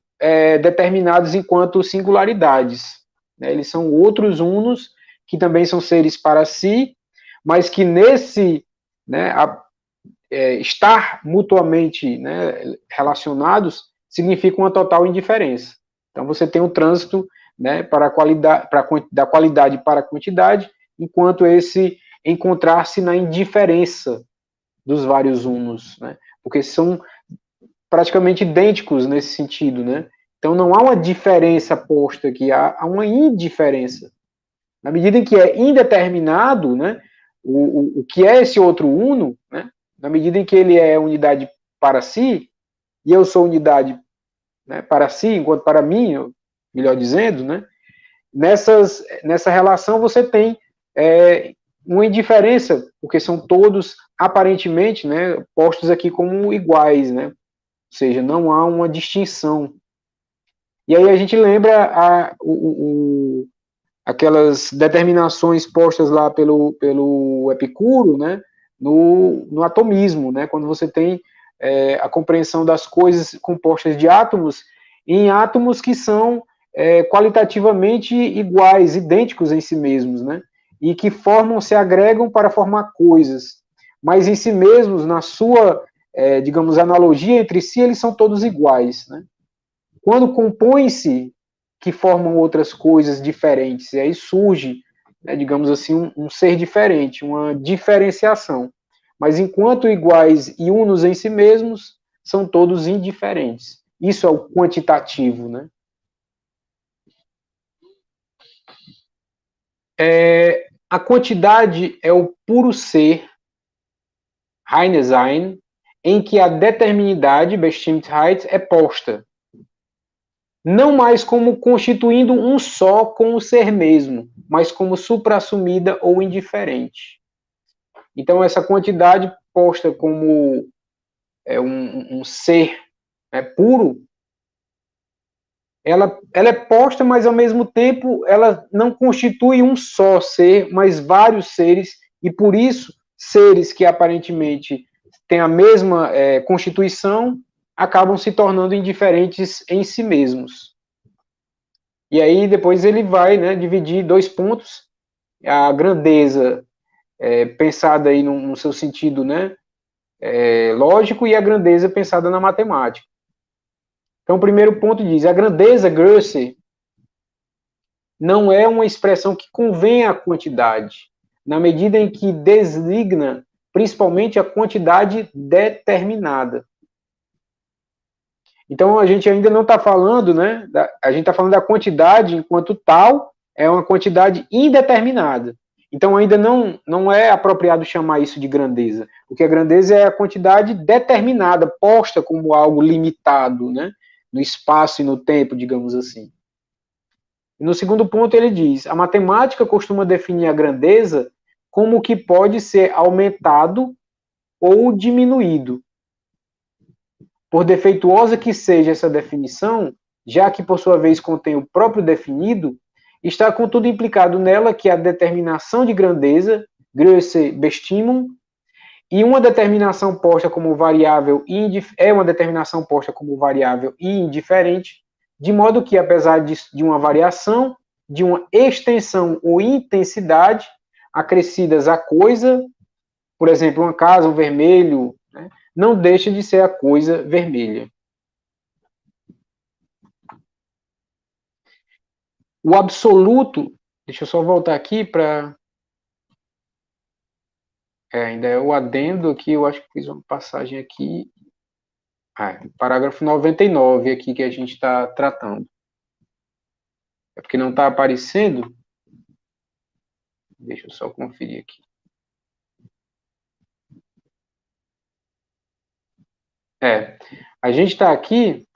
determinados enquanto singularidades, né? Eles são outros unos que também são seres para si, mas que nesse, né, estar mutuamente, né, relacionados significa uma total indiferença. Então você tem um trânsito né, para a qualidade, da qualidade para a quantidade, enquanto esse encontrar-se na indiferença dos vários unos, né, porque são praticamente idênticos nesse sentido, né? Então não há uma diferença posta aqui, há uma indiferença. Na medida em que é indeterminado, né, o que é esse outro uno, né, na medida em que ele é unidade para si, e eu sou unidade, né, para si, enquanto para mim, melhor dizendo, né, nessa relação você tem uma indiferença, porque são todos aparentemente, né, postos aqui como iguais, né, ou seja, não há uma distinção. E aí a gente lembra aquelas determinações postas lá pelo Epicuro, né, no atomismo, né, quando você tem a compreensão das coisas compostas de átomos em átomos que são qualitativamente iguais, idênticos em si mesmos, né, e que formam, se agregam para formar coisas, mas em si mesmos, na sua, digamos, analogia entre si, eles são todos iguais, né. Quando compõem-se, que formam outras coisas diferentes, e aí surge, né, digamos assim, um ser diferente, uma diferenciação. Mas enquanto iguais e unos em si mesmos, são todos indiferentes. Isso é o quantitativo, né? A quantidade é o puro ser, reine Sein, em que a determinidade, Bestimmtheit, é posta. Não mais como constituindo um só com o ser mesmo, mas como suprassumida ou indiferente. Então, essa quantidade posta como um ser puro, ela é posta, mas ao mesmo tempo ela não constitui um só ser, mas vários seres, e por isso, seres que aparentemente têm a mesma constituição acabam se tornando indiferentes em si mesmos. E aí depois ele vai, né, dividir dois pontos, a grandeza pensada aí no seu sentido, né, lógico, e a grandeza pensada na matemática. Então o primeiro ponto diz, a grandeza, Größe, não é uma expressão que convém à quantidade, na medida em que designa principalmente a quantidade determinada. Então a gente ainda não está falando, né, a gente está falando da quantidade enquanto tal, é uma quantidade indeterminada. Então ainda não é apropriado chamar isso de grandeza, porque a grandeza é a quantidade determinada, posta como algo limitado, né, no espaço e no tempo, digamos assim. E no segundo ponto ele diz, a matemática costuma definir a grandeza como o que pode ser aumentado ou diminuído. Por defeituosa que seja essa definição, já que por sua vez contém o próprio definido, está contudo implicado nela que a determinação de grandeza, Größe Bestimmung, e uma determinação posta como variável é uma determinação posta como variável e indiferente, de modo que, apesar de uma variação, de uma extensão ou intensidade acrescidas à coisa, por exemplo, uma casa, um vermelho, né, não deixa de ser a coisa vermelha. O absoluto, deixa eu só voltar aqui para... ainda é o adendo aqui, eu acho que fiz uma passagem aqui. Parágrafo 99 aqui que a gente está tratando. É porque não está aparecendo. Deixa eu só conferir aqui. A gente está aqui,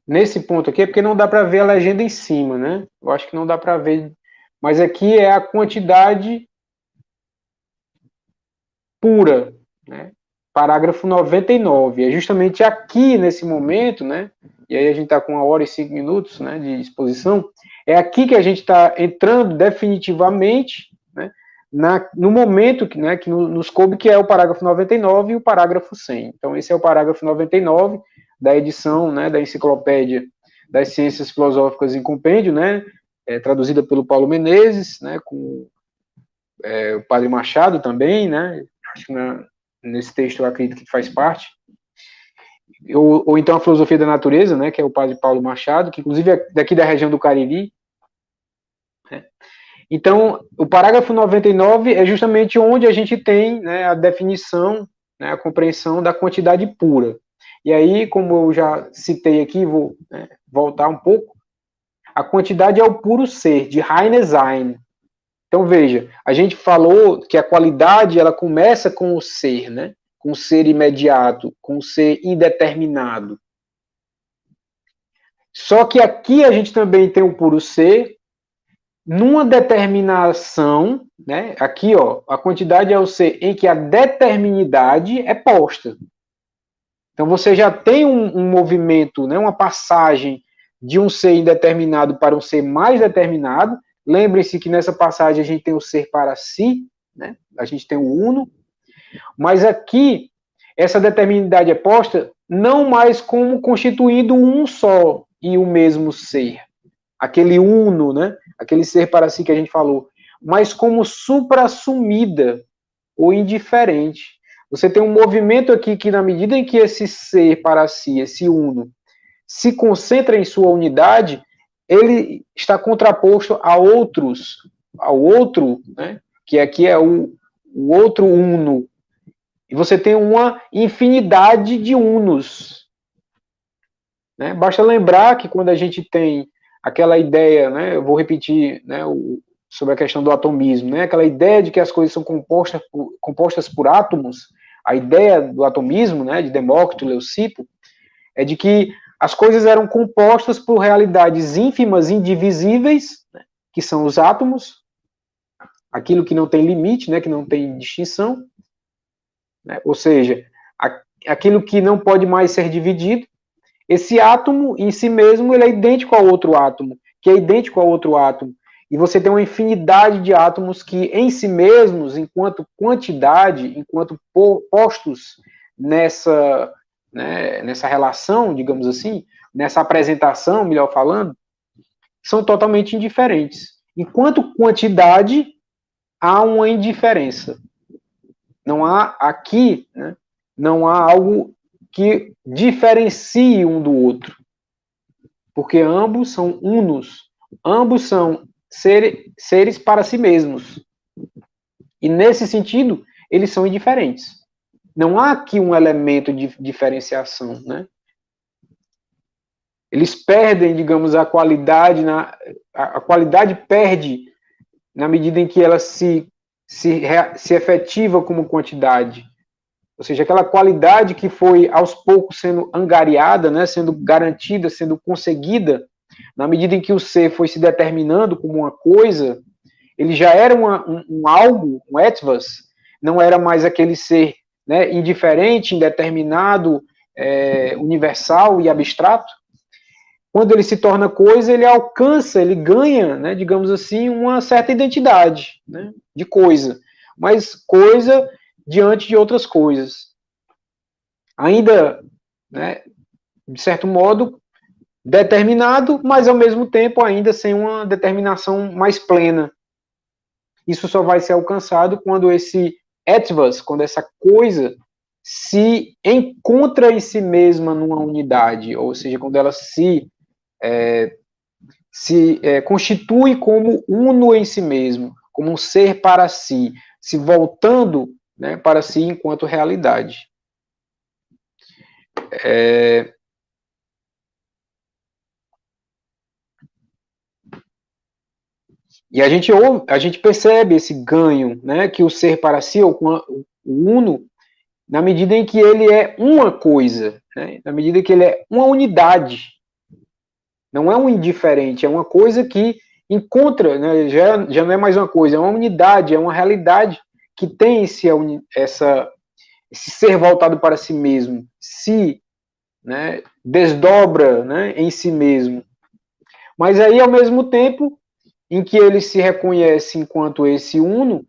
nesse ponto aqui, é porque não dá para ver a legenda em cima, né? Eu acho que não dá para ver. Mas aqui é a quantidade pura, né? Parágrafo 99. É justamente aqui, nesse momento, né? E aí a gente está com 1 hora e 5 minutos, né, de exposição. É aqui que a gente está entrando definitivamente, né, no momento que nos coube, que é o parágrafo 99 e o parágrafo 100. Então, esse é o parágrafo 99 da edição, né, da Enciclopédia das Ciências Filosóficas em Compêndio, né, traduzida pelo Paulo Menezes, né, com o Padre Machado também, né, acho que nesse texto eu acredito que faz parte. ou então a filosofia da natureza, né, que é o padre Paulo Machado, que inclusive é daqui da região do Cariri. Né? Então, o parágrafo 99 é justamente onde a gente tem, né, a definição, né, a compreensão da quantidade pura. E aí, como eu já citei aqui, vou, né, voltar um pouco, a quantidade é o puro ser, de reine Sein. Então, veja, a gente falou que a qualidade ela começa com o ser, né? Com o ser imediato, com o ser indeterminado. Só que aqui a gente também tem o puro ser, numa determinação, né? Aqui, ó, a quantidade é o ser em que a determinidade é posta. Então você já tem um movimento, né? Uma passagem de um ser indeterminado para um ser mais determinado. Lembrem-se que nessa passagem a gente tem o ser para si, né? A gente tem o uno, mas aqui essa determinidade é posta não mais como constituindo um só e o mesmo ser, aquele uno, né? Aquele ser para si que a gente falou, mas como supra-assumida ou indiferente. Você tem um movimento aqui que, na medida em que esse ser para si, esse uno, se concentra em sua unidade, ele está contraposto a outros, ao outro, né? Que aqui é o outro uno. E você tem uma infinidade de unos. Né? Basta lembrar que quando a gente tem aquela ideia, né, eu vou repetir, né, sobre a questão do atomismo, né, aquela ideia de que as coisas são compostas por átomos, a ideia do atomismo, né, de Demócrito, Leucipo, é de que as coisas eram compostas por realidades ínfimas, indivisíveis, né, que são os átomos, aquilo que não tem limite, né, que não tem distinção, né, ou seja, aquilo que não pode mais ser dividido. Esse átomo em si mesmo ele é idêntico ao outro átomo, que é idêntico ao outro átomo. E você tem uma infinidade de átomos que em si mesmos, enquanto quantidade, enquanto postos nessa, né, nessa relação, digamos assim, nessa apresentação, melhor falando, são totalmente indiferentes. Enquanto quantidade, há uma indiferença. Não há aqui, né, não há algo que diferencie um do outro. Porque ambos são unos, ambos são seres para si mesmos. E nesse sentido, eles são indiferentes. Não há aqui um elemento de diferenciação, né? Eles perdem, digamos, a qualidade, a qualidade perde na medida em que ela se efetiva como quantidade. Ou seja, aquela qualidade que foi aos poucos sendo angariada, né, sendo garantida, sendo conseguida, na medida em que o ser foi se determinando como uma coisa, ele já era um algo, um etvas, não era mais aquele ser, né, indiferente, indeterminado, universal e abstrato. Quando ele se torna coisa, ele alcança, ele ganha, né, digamos assim, uma certa identidade, né, de coisa. Mas coisa diante de outras coisas. Ainda, né, de certo modo, determinado, mas ao mesmo tempo ainda sem uma determinação mais plena. Isso só vai ser alcançado quando esse etvas, quando essa coisa se encontra em si mesma numa unidade, ou seja, quando ela se constitui como uno em si mesmo, como um ser para si, se voltando, né, para si enquanto realidade. E a gente percebe esse ganho, né, que o ser para si, ou o uno, na medida em que ele é uma coisa, né, na medida que ele é uma unidade. Não é um indiferente, é uma coisa que encontra, né, já não é mais uma coisa, é uma unidade, é uma realidade que tem esse ser voltado para si mesmo, se, né, desdobra, né, em si mesmo. Mas aí, ao mesmo tempo em que ele se reconhece enquanto esse uno,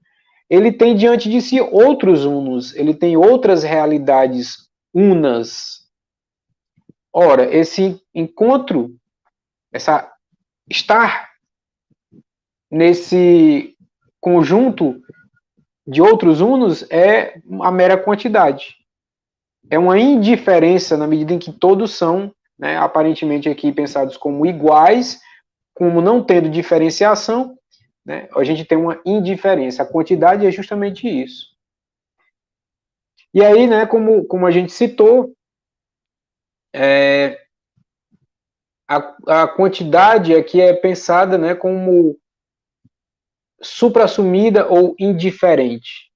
ele tem diante de si outros unos, ele tem outras realidades unas. Ora, esse encontro, estar nesse conjunto de outros unos é a mera quantidade. é uma indiferença na medida em que todos são, né, aparentemente aqui pensados como iguais, como não tendo diferenciação, né, a gente tem uma indiferença. A quantidade é justamente isso. E aí, né, como a gente citou, a quantidade aqui é pensada, né, como suprassumida ou indiferente.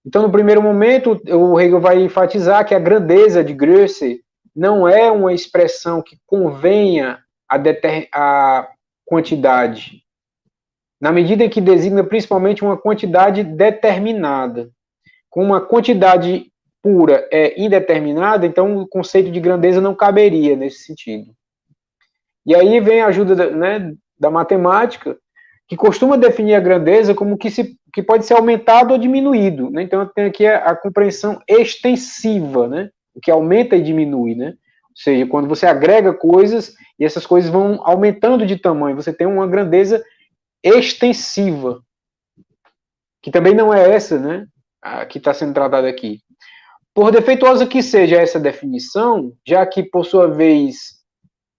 Então, no primeiro momento, o Hegel vai enfatizar que a grandeza de Größe não é uma expressão que convenha a quantidade, na medida em que designa principalmente uma quantidade determinada. Como uma quantidade pura é indeterminada, então o conceito de grandeza não caberia nesse sentido. E aí vem a ajuda da matemática, que costuma definir a grandeza como que pode ser aumentado ou diminuído. Né? Então, tem aqui a compreensão extensiva, né? O que aumenta e diminui. Né? Ou seja, quando você agrega coisas e essas coisas vão aumentando de tamanho, você tem uma grandeza extensiva, que também não é essa, né? Que está sendo tratada aqui. Por defeituosa que seja essa definição, já que, por sua vez,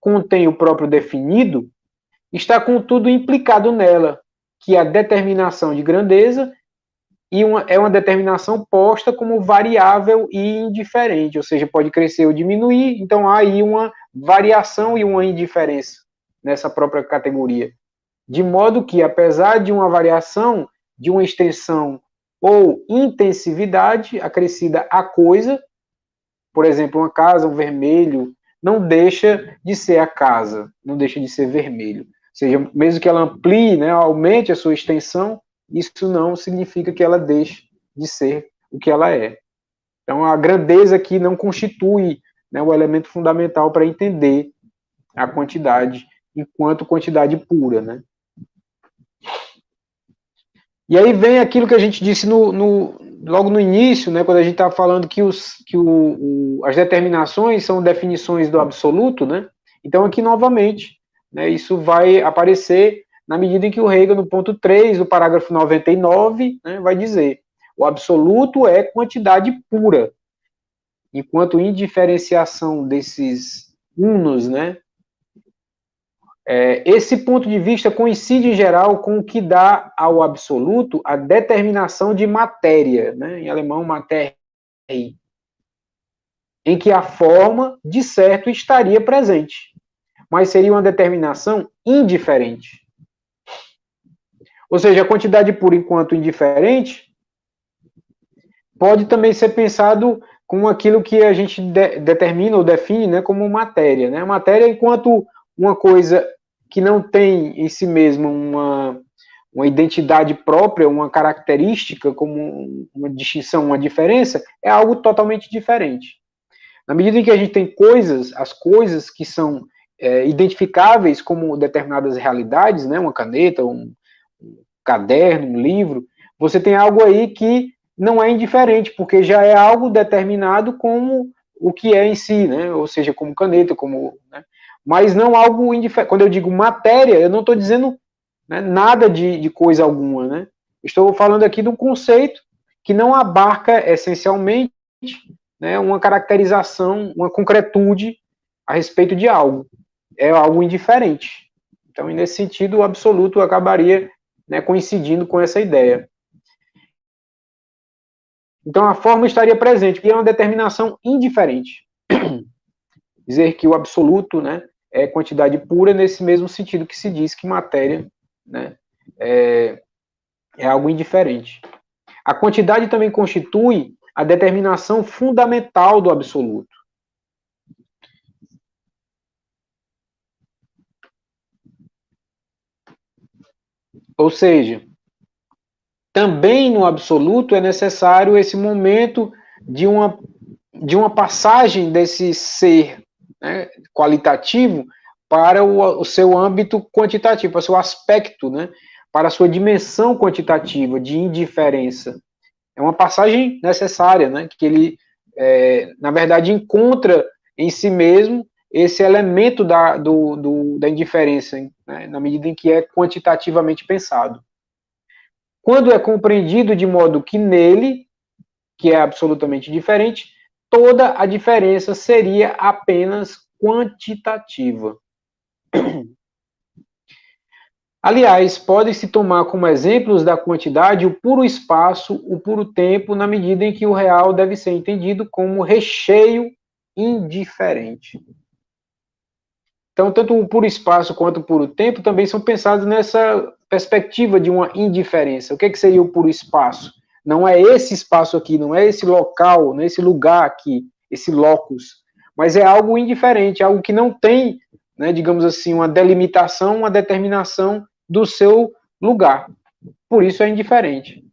contém o próprio definido, está, contudo, implicado nela, que a determinação de grandeza é uma determinação posta como variável e indiferente, ou seja, pode crescer ou diminuir, então há aí uma variação e uma indiferença nessa própria categoria. De modo que, apesar de uma variação, de uma extensão ou intensividade acrescida à coisa, por exemplo, uma casa, um vermelho, não deixa de ser a casa, não deixa de ser vermelho. Ou seja, mesmo que ela amplie, né, aumente a sua extensão, isso não significa que ela deixe de ser o que ela é. Então, a grandeza aqui não constitui, né, o elemento fundamental para entender a quantidade enquanto quantidade pura, né? E aí vem aquilo que a gente disse logo no início, né, quando a gente estava falando que as determinações são definições do absoluto, né? Então, aqui novamente, né, isso vai aparecer na medida em que o Hegel, no ponto 3 do parágrafo 99, né, vai dizer: o absoluto é quantidade pura, enquanto indiferenciação desses unos, né, esse ponto de vista coincide em geral com o que dá ao absoluto a determinação de matéria, né, em alemão, Materie, em que a forma, de certo, estaria presente, mas seria uma determinação indiferente. Ou seja, a quantidade pura enquanto indiferente pode também ser pensado como aquilo que a gente determina ou define, né, como matéria. Né? A matéria enquanto uma coisa que não tem em si mesma uma identidade própria, uma característica, como uma distinção, uma diferença, é algo totalmente diferente. Na medida em que a gente tem coisas, as coisas que são identificáveis como determinadas realidades, né, uma caneta, um caderno, um livro, você tem algo aí que não é indiferente, porque já é algo determinado como o que é em si, né? Ou seja, como caneta, como, né? Mas não algo indiferente. Quando eu digo matéria, eu não estou dizendo, né, nada de coisa alguma, né? Estou falando aqui de um conceito que não abarca essencialmente, né, uma caracterização, uma concretude a respeito de algo. É algo indiferente. Então, nesse sentido, o absoluto acabaria, né, coincidindo com essa ideia. Então, a forma estaria presente, e é uma determinação indiferente. Dizer que o absoluto, né, é quantidade pura nesse mesmo sentido que se diz que matéria, né, é algo indiferente. A quantidade também constitui a determinação fundamental do absoluto. Ou seja, também no absoluto é necessário esse momento de uma passagem desse ser, né, qualitativo para o seu âmbito quantitativo, para o seu aspecto, né, para a sua dimensão quantitativa de indiferença. É uma passagem necessária, né, que ele, na verdade, encontra em si mesmo esse elemento da indiferença, né, na medida em que é quantitativamente pensado. Quando é compreendido de modo que nele, que é absolutamente diferente, toda a diferença seria apenas quantitativa. Aliás, pode-se tomar como exemplos da quantidade o puro espaço, o puro tempo, na medida em que o real deve ser entendido como recheio indiferente. Então, tanto o puro espaço quanto o puro tempo também são pensados nessa perspectiva de uma indiferença. O que seria o puro espaço? Não é esse espaço aqui, não é esse local, não é esse lugar aqui, esse locus, mas é algo indiferente, algo que não tem, né, digamos assim, uma delimitação, uma determinação do seu lugar. Por isso é indiferente.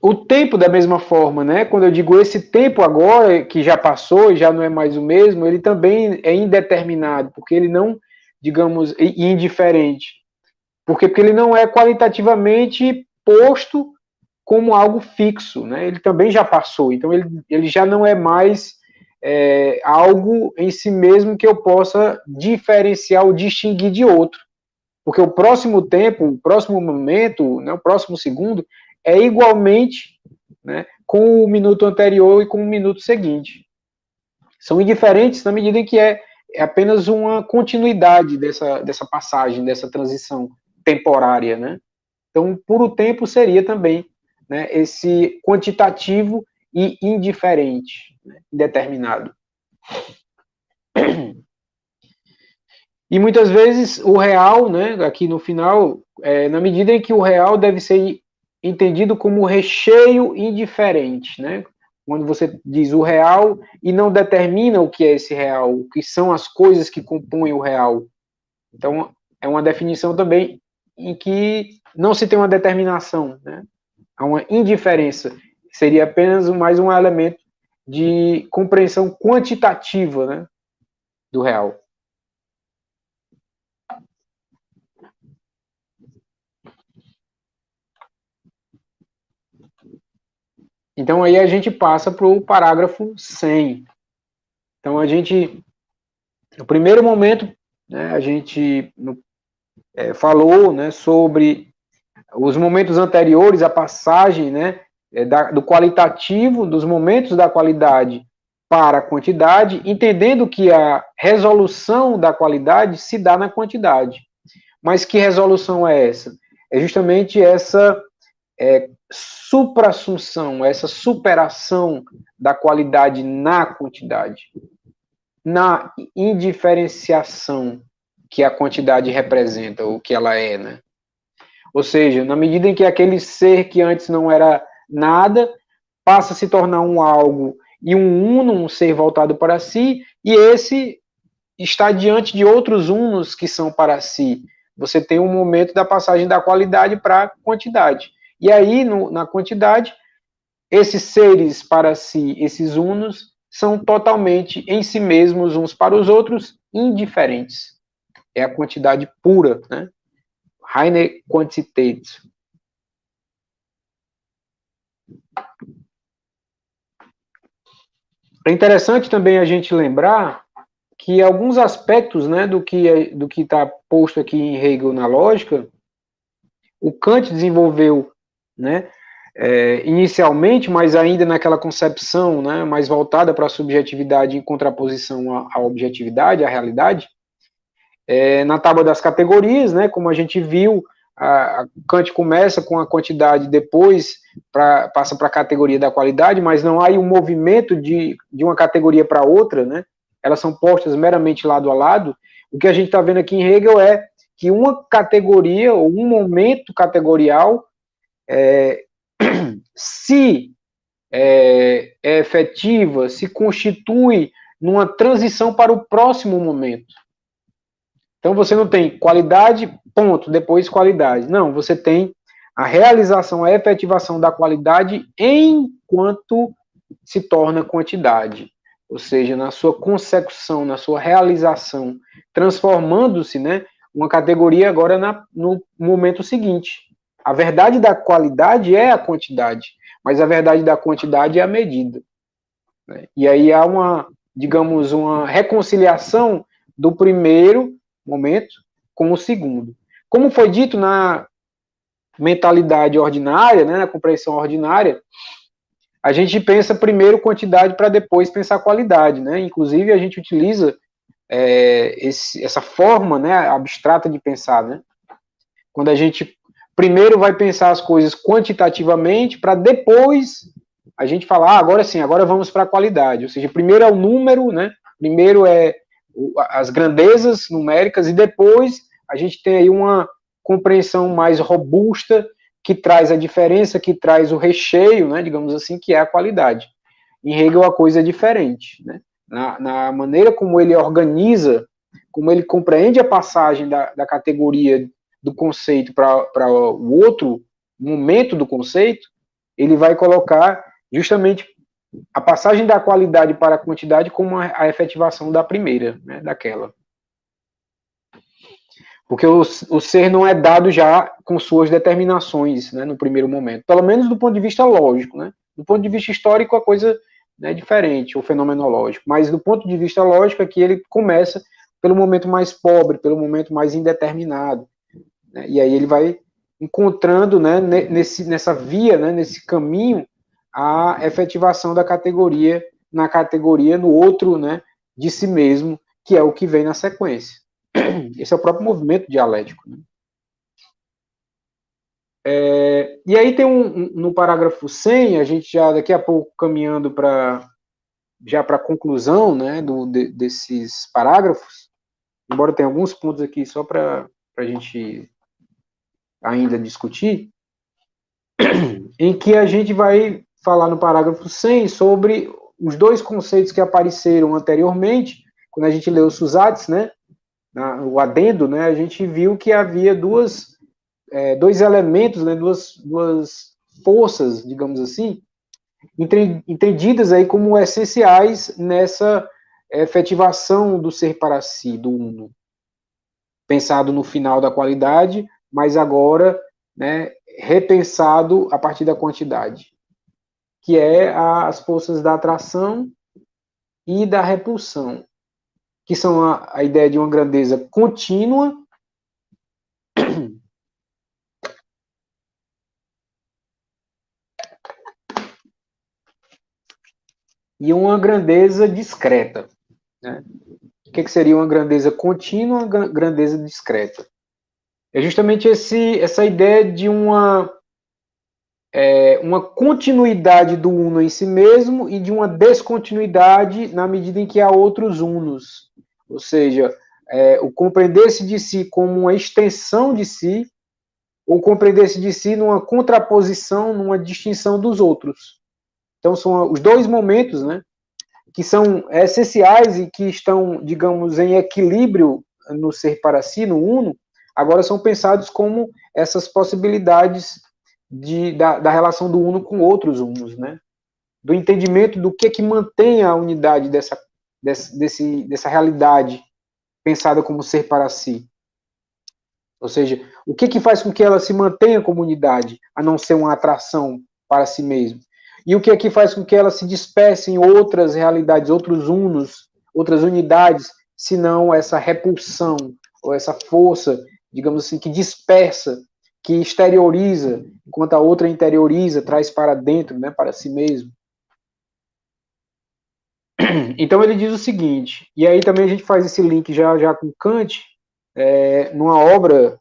O tempo, da mesma forma, né? Quando eu digo esse tempo agora, que já passou e já não é mais o mesmo, ele também é indeterminado, porque ele não, digamos, indiferente. Porque ele não é qualitativamente posto como algo fixo, né? Ele também já passou, então ele já não é mais algo em si mesmo que eu possa diferenciar ou distinguir de outro. Porque o próximo tempo, o próximo momento, né, o próximo segundo, é igualmente, né, com o minuto anterior e com o minuto seguinte. São indiferentes na medida em que é apenas uma continuidade dessa passagem, dessa transição temporária, né? Então, puro tempo seria também, né, esse quantitativo e indiferente, né, indeterminado. E muitas vezes o real, né, aqui no final, na medida em que o real deve ser entendido como recheio indiferente, né? Quando você diz o real e não determina o que é esse real, o que são as coisas que compõem o real. Então, é uma definição também em que não se tem uma determinação, né? Há uma indiferença. Seria apenas mais um elemento de compreensão quantitativa, né, do real. Então, aí a gente passa para o parágrafo 100. Então, no primeiro momento, né, a gente falou, né, sobre os momentos anteriores, a passagem, né, do qualitativo, dos momentos da qualidade para a quantidade, entendendo que a resolução da qualidade se dá na quantidade. Mas que resolução é essa? É justamente essa suprassunção, essa superação da qualidade na quantidade, na indiferenciação que a quantidade representa, o que ela é, né? Ou seja, na medida em que aquele ser que antes não era nada, passa a se tornar um algo e um uno, um ser voltado para si, e esse está diante de outros unos que são para si. Você tem um momento da passagem da qualidade para a quantidade. E aí, na quantidade, esses seres para si, esses unos, são totalmente em si mesmos, uns para os outros, indiferentes. É a quantidade pura, né? Reine Quantität. É interessante também a gente lembrar que alguns aspectos, né, do que está posto aqui em Hegel na lógica, o Kant desenvolveu, né, inicialmente, mas ainda naquela concepção, né, mais voltada para a subjetividade em contraposição à objetividade, à realidade, na tábua das categorias, né, como a gente viu, Kant começa com a quantidade, depois passa para a categoria da qualidade, mas não há um movimento de uma categoria para outra, né? Elas são postas meramente lado a lado. O que a gente está vendo aqui em Hegel é que uma categoria, ou um momento categorial, se é efetiva, se constitui numa transição para o próximo momento. Então, você não tem qualidade, ponto, depois qualidade. Não, você tem a realização, a efetivação da qualidade enquanto se torna quantidade. Ou seja, na sua consecução, na sua realização, transformando-se, né, uma categoria agora no momento seguinte. A verdade da qualidade é a quantidade, mas a verdade da quantidade é a medida. Né? E aí há digamos, uma reconciliação do primeiro momento com o segundo. Como foi dito mentalidade ordinária, né, na compreensão ordinária, a gente pensa primeiro quantidade para depois pensar qualidade, né? Inclusive a gente utiliza essa forma, né, abstrata de pensar, né? Quando a gente primeiro vai pensar as coisas quantitativamente para depois a gente falar, agora sim, agora vamos para a qualidade. Ou seja, primeiro é o número, né? Primeiro é as grandezas numéricas e depois a gente tem aí uma compreensão mais robusta que traz a diferença, que traz o recheio, né, digamos assim, que é a qualidade. Em Hegel a coisa é diferente, né? Na maneira como ele organiza, como ele compreende a passagem da categoria do conceito para o outro momento do conceito, ele vai colocar justamente a passagem da qualidade para a quantidade como a efetivação da primeira, né, daquela. Porque o ser não é dado já com suas determinações, né, no primeiro momento. Pelo menos do ponto de vista lógico, né? Do ponto de vista histórico, a coisa é diferente, ou fenomenológico. Mas do ponto de vista lógico, é que ele começa pelo momento mais pobre, pelo momento mais indeterminado. Né? E aí ele vai encontrando, né, nessa via, né, nesse caminho, a efetivação da categoria na categoria, no outro, né, de si mesmo, que é o que vem na sequência. Esse é o próprio movimento dialético. Né? E aí tem no parágrafo 100, a gente já daqui a pouco caminhando para a conclusão, né, desses parágrafos, embora tenha alguns pontos aqui só para a gente ainda discutir, em que a gente vai falar no parágrafo 100 sobre os dois conceitos que apareceram anteriormente, quando a gente leu o Susatz, né, o adendo, né, a gente viu que havia dois elementos, né, duas forças, digamos assim, entendidas aí como essenciais nessa efetivação do ser para si, do uno. Pensado no final da qualidade, mas agora, né, repensado a partir da quantidade, que é as forças da atração e da repulsão, que são a ideia de uma grandeza contínua e uma grandeza discreta. Né? O que seria uma grandeza contínua e uma grandeza discreta? É justamente essa ideia de uma continuidade do uno em si mesmo e de uma descontinuidade na medida em que há outros unos. Ou seja, o compreender-se de si como uma extensão de si, ou compreender-se de si numa contraposição, numa distinção dos outros. Então, são os dois momentos, né, que são essenciais e que estão, digamos, em equilíbrio no ser para si, no uno, agora são pensados como essas possibilidades da relação do uno com outros unos, né? Do entendimento do que mantém a unidade dessa realidade pensada como ser para si. Ou seja, o que faz com que ela se mantenha como unidade, a não ser uma atração para si mesmo? E o que faz com que ela se disperse em outras realidades, outros unos, outras unidades, se não essa repulsão, ou essa força, digamos assim, que dispersa, que exterioriza, enquanto a outra interioriza, traz para dentro, né, para si mesmo. Então ele diz o seguinte, e aí também a gente faz esse link já com Kant, numa obra,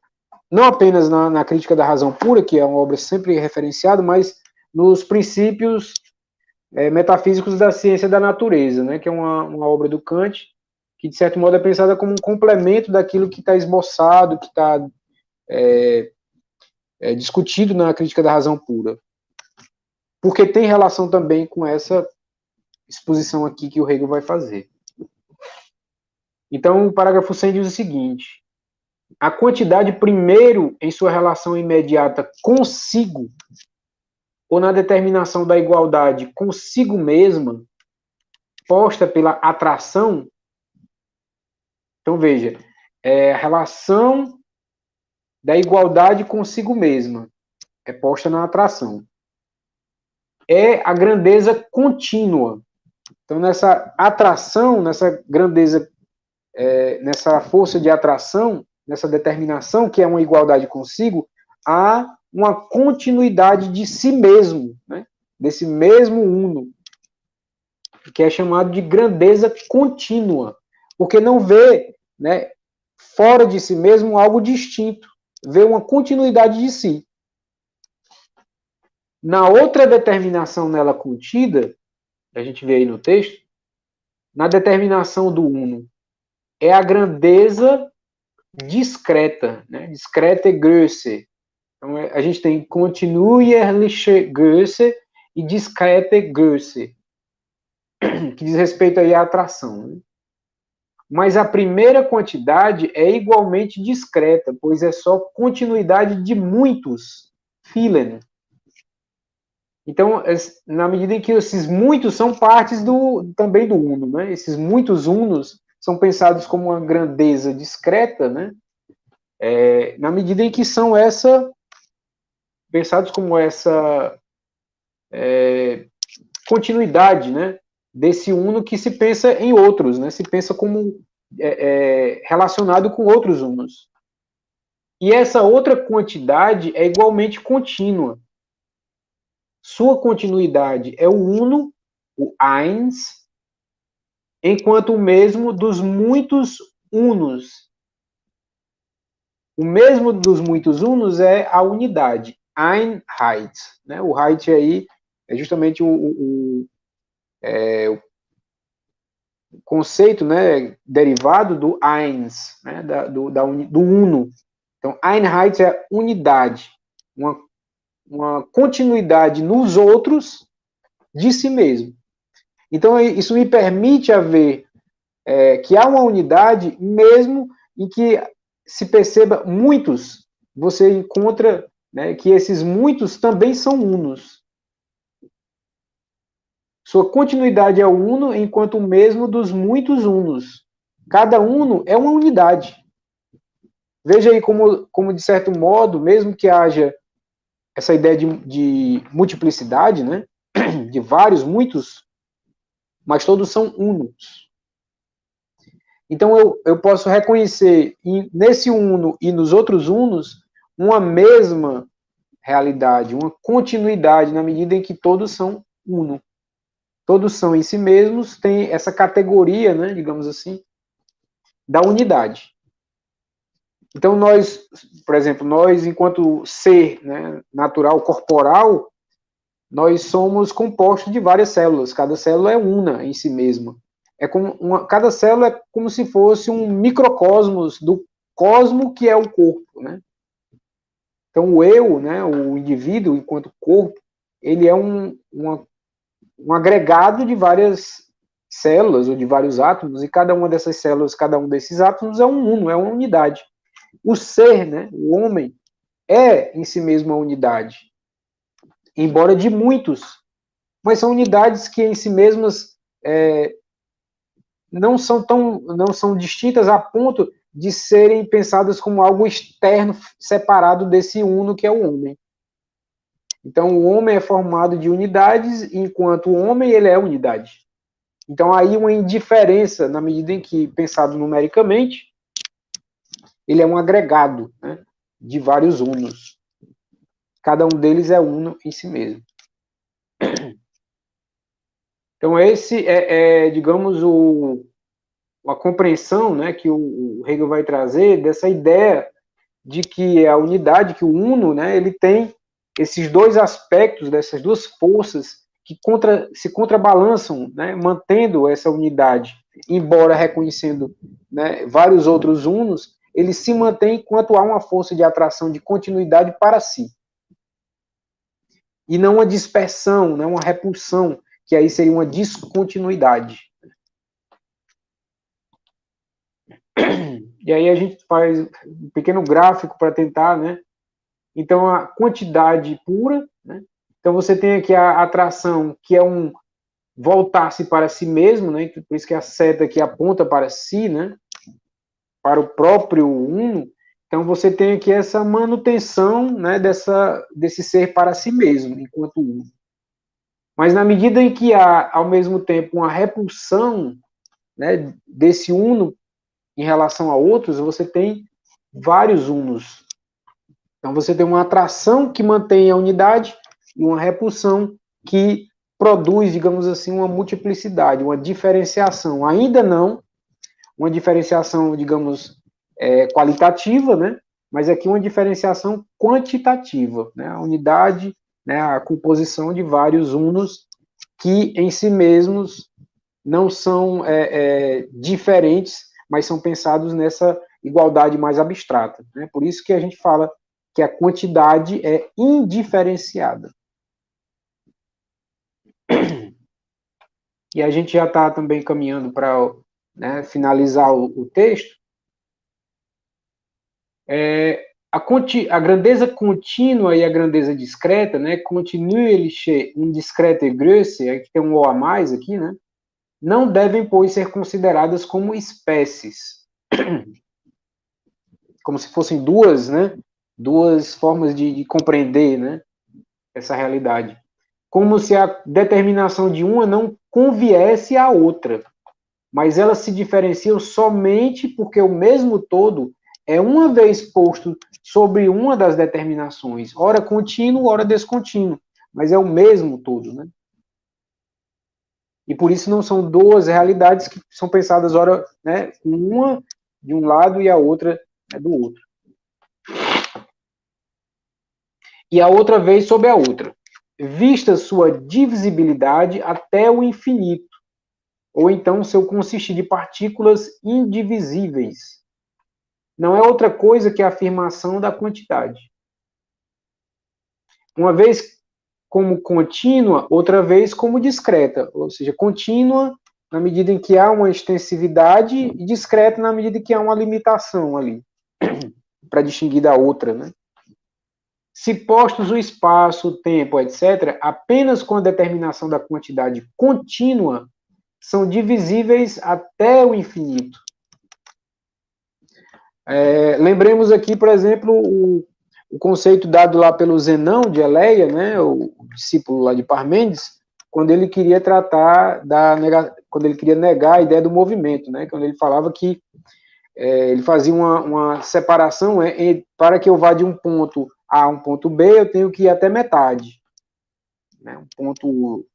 não apenas na Crítica da Razão Pura, que é uma obra sempre referenciada, mas nos princípios metafísicos da ciência da natureza, né, que é uma obra do Kant, que de certo modo é pensada como um complemento daquilo que está esboçado, que está discutido na Crítica da Razão Pura. Porque tem relação também com essa exposição aqui que o Hegel vai fazer. Então, o parágrafo 100 diz o seguinte: a quantidade, primeiro, em sua relação imediata consigo, ou na determinação da igualdade consigo mesma, posta pela atração. Então, veja, a relação da igualdade consigo mesma é posta na atração. É a grandeza contínua. Então, nessa atração, nessa grandeza, nessa força de atração, nessa determinação, que é uma igualdade consigo, há uma continuidade de si mesmo, né? Desse mesmo uno, que é chamado de grandeza contínua, porque não vê, né, fora de si mesmo algo distinto, vê uma continuidade de si. Na outra determinação nela contida, a gente vê aí no texto, na determinação do uno, é a grandeza discreta, né? Discrete Größe. Então, a gente tem kontinuierliche Größe e discrete Größe, que diz respeito aí à atração. Né? Mas a primeira quantidade é igualmente discreta, pois é só continuidade de muitos, Vielen. Então, na medida em que esses muitos são partes também do uno, né? Esses muitos unos são pensados como uma grandeza discreta, né? Na medida em que são pensados como essa continuidade, né? Desse uno que se pensa em outros, né? Se pensa como relacionado com outros unos. E essa outra quantidade é igualmente contínua. Sua continuidade é o uno, o eins, enquanto o mesmo dos muitos unos. O mesmo dos muitos unos é a unidade, Einheit. Né? O Heit aí é justamente o conceito, né, derivado do eins, né, do uno. Então, Einheit é unidade, uma continuidade nos outros de si mesmo. Então, isso me permite haver que há uma unidade, mesmo em que se perceba muitos, você encontra, né, que esses muitos também são unos. Sua continuidade é o uno, enquanto o mesmo dos muitos unos. Cada uno é uma unidade. Veja aí como de certo modo, mesmo que haja essa ideia de multiplicidade, né, de vários, muitos, mas todos são unos. Então, eu posso reconhecer nesse uno e nos outros unos uma mesma realidade, uma continuidade, na medida em que todos são uno. Todos são em si mesmos, tem essa categoria, né, digamos assim, da unidade. Então, nós, por exemplo, nós, enquanto ser, né, natural, corporal, nós somos compostos de várias células. Cada célula é una em si mesma. Cada célula é como se fosse um microcosmos do cosmo que é o corpo, né? Então, o eu, né, o indivíduo, enquanto corpo, ele é um agregado de várias células ou de vários átomos, e cada uma dessas células, cada um desses átomos é um uno, é uma unidade. O ser, né, o homem, é em si mesmo uma unidade, embora de muitos, mas são unidades que em si mesmas não são distintas a ponto de serem pensadas como algo externo, separado desse uno que é o homem. Então, o homem é formado de unidades, enquanto o homem ele é unidade. Então, aí uma indiferença, na medida em que, pensado numericamente, ele é um agregado, né, de vários unos. Cada um deles é uno em si mesmo. Então, esse digamos, a compreensão, né, que o Hegel vai trazer dessa ideia de que a unidade, que o uno, né, ele tem esses dois aspectos, dessas duas forças que se contrabalançam, né, mantendo essa unidade, embora reconhecendo, né, vários outros unos, ele se mantém enquanto há uma força de atração, de continuidade para si. E não uma dispersão, não uma repulsão, que aí seria uma descontinuidade. E aí a gente faz um pequeno gráfico para tentar, né? Então, a quantidade pura, né? Então, você tem aqui a atração, que é um voltar-se para si mesmo, né? Por isso que a seta aqui aponta para si, né? Para o próprio uno. Então, você tem aqui essa manutenção, né? Desse ser para si mesmo, enquanto uno. Mas na medida em que há, ao mesmo tempo, uma repulsão, né, desse uno em relação a outros, você tem vários unos. Então, você tem uma atração que mantém a unidade e uma repulsão que produz, digamos assim, uma multiplicidade, uma diferenciação. Ainda não uma diferenciação, digamos, qualitativa, né? Mas aqui uma diferenciação quantitativa, né? A unidade, né? A composição de vários unos que em si mesmos não são diferentes, mas são pensados nessa igualdade mais abstrata. Né? Por isso que a gente fala que a quantidade é indiferenciada. E a gente já está também caminhando para, né, finalizar o texto. A grandeza contínua e a grandeza discreta, né, continuelle indiscrete Größe, aqui tem um O a mais aqui, né, não devem, pois, ser consideradas como espécies. Como se fossem duas, né, duas formas de compreender, né, essa realidade. Como se a determinação de uma não conviesse à outra, mas elas se diferenciam somente porque o mesmo todo é uma vez posto sobre uma das determinações, ora contínuo, ora descontínuo, mas é o mesmo todo, né? E por isso não são duas realidades que são pensadas, ora, né, uma de um lado e a outra, né, do outro. E a outra vez sobre a outra, vista sua divisibilidade até o infinito, ou então seu consistir de partículas indivisíveis. Não é outra coisa que a afirmação da quantidade. Uma vez como contínua, outra vez como discreta, ou seja, contínua na medida em que há uma extensividade e discreta na medida em que há uma limitação ali, para distinguir da outra, né? Se postos o espaço, o tempo, etc., apenas com a determinação da quantidade contínua, são divisíveis até o infinito. Lembremos aqui, por exemplo, o conceito dado lá pelo Zenão de Eleia, né, o discípulo lá de Parmênides, quando ele queria quando ele queria negar a ideia do movimento, né, quando ele falava que ele fazia uma separação, para que eu vá de um ponto A a um ponto B, eu tenho que ir até metade, né, um ponto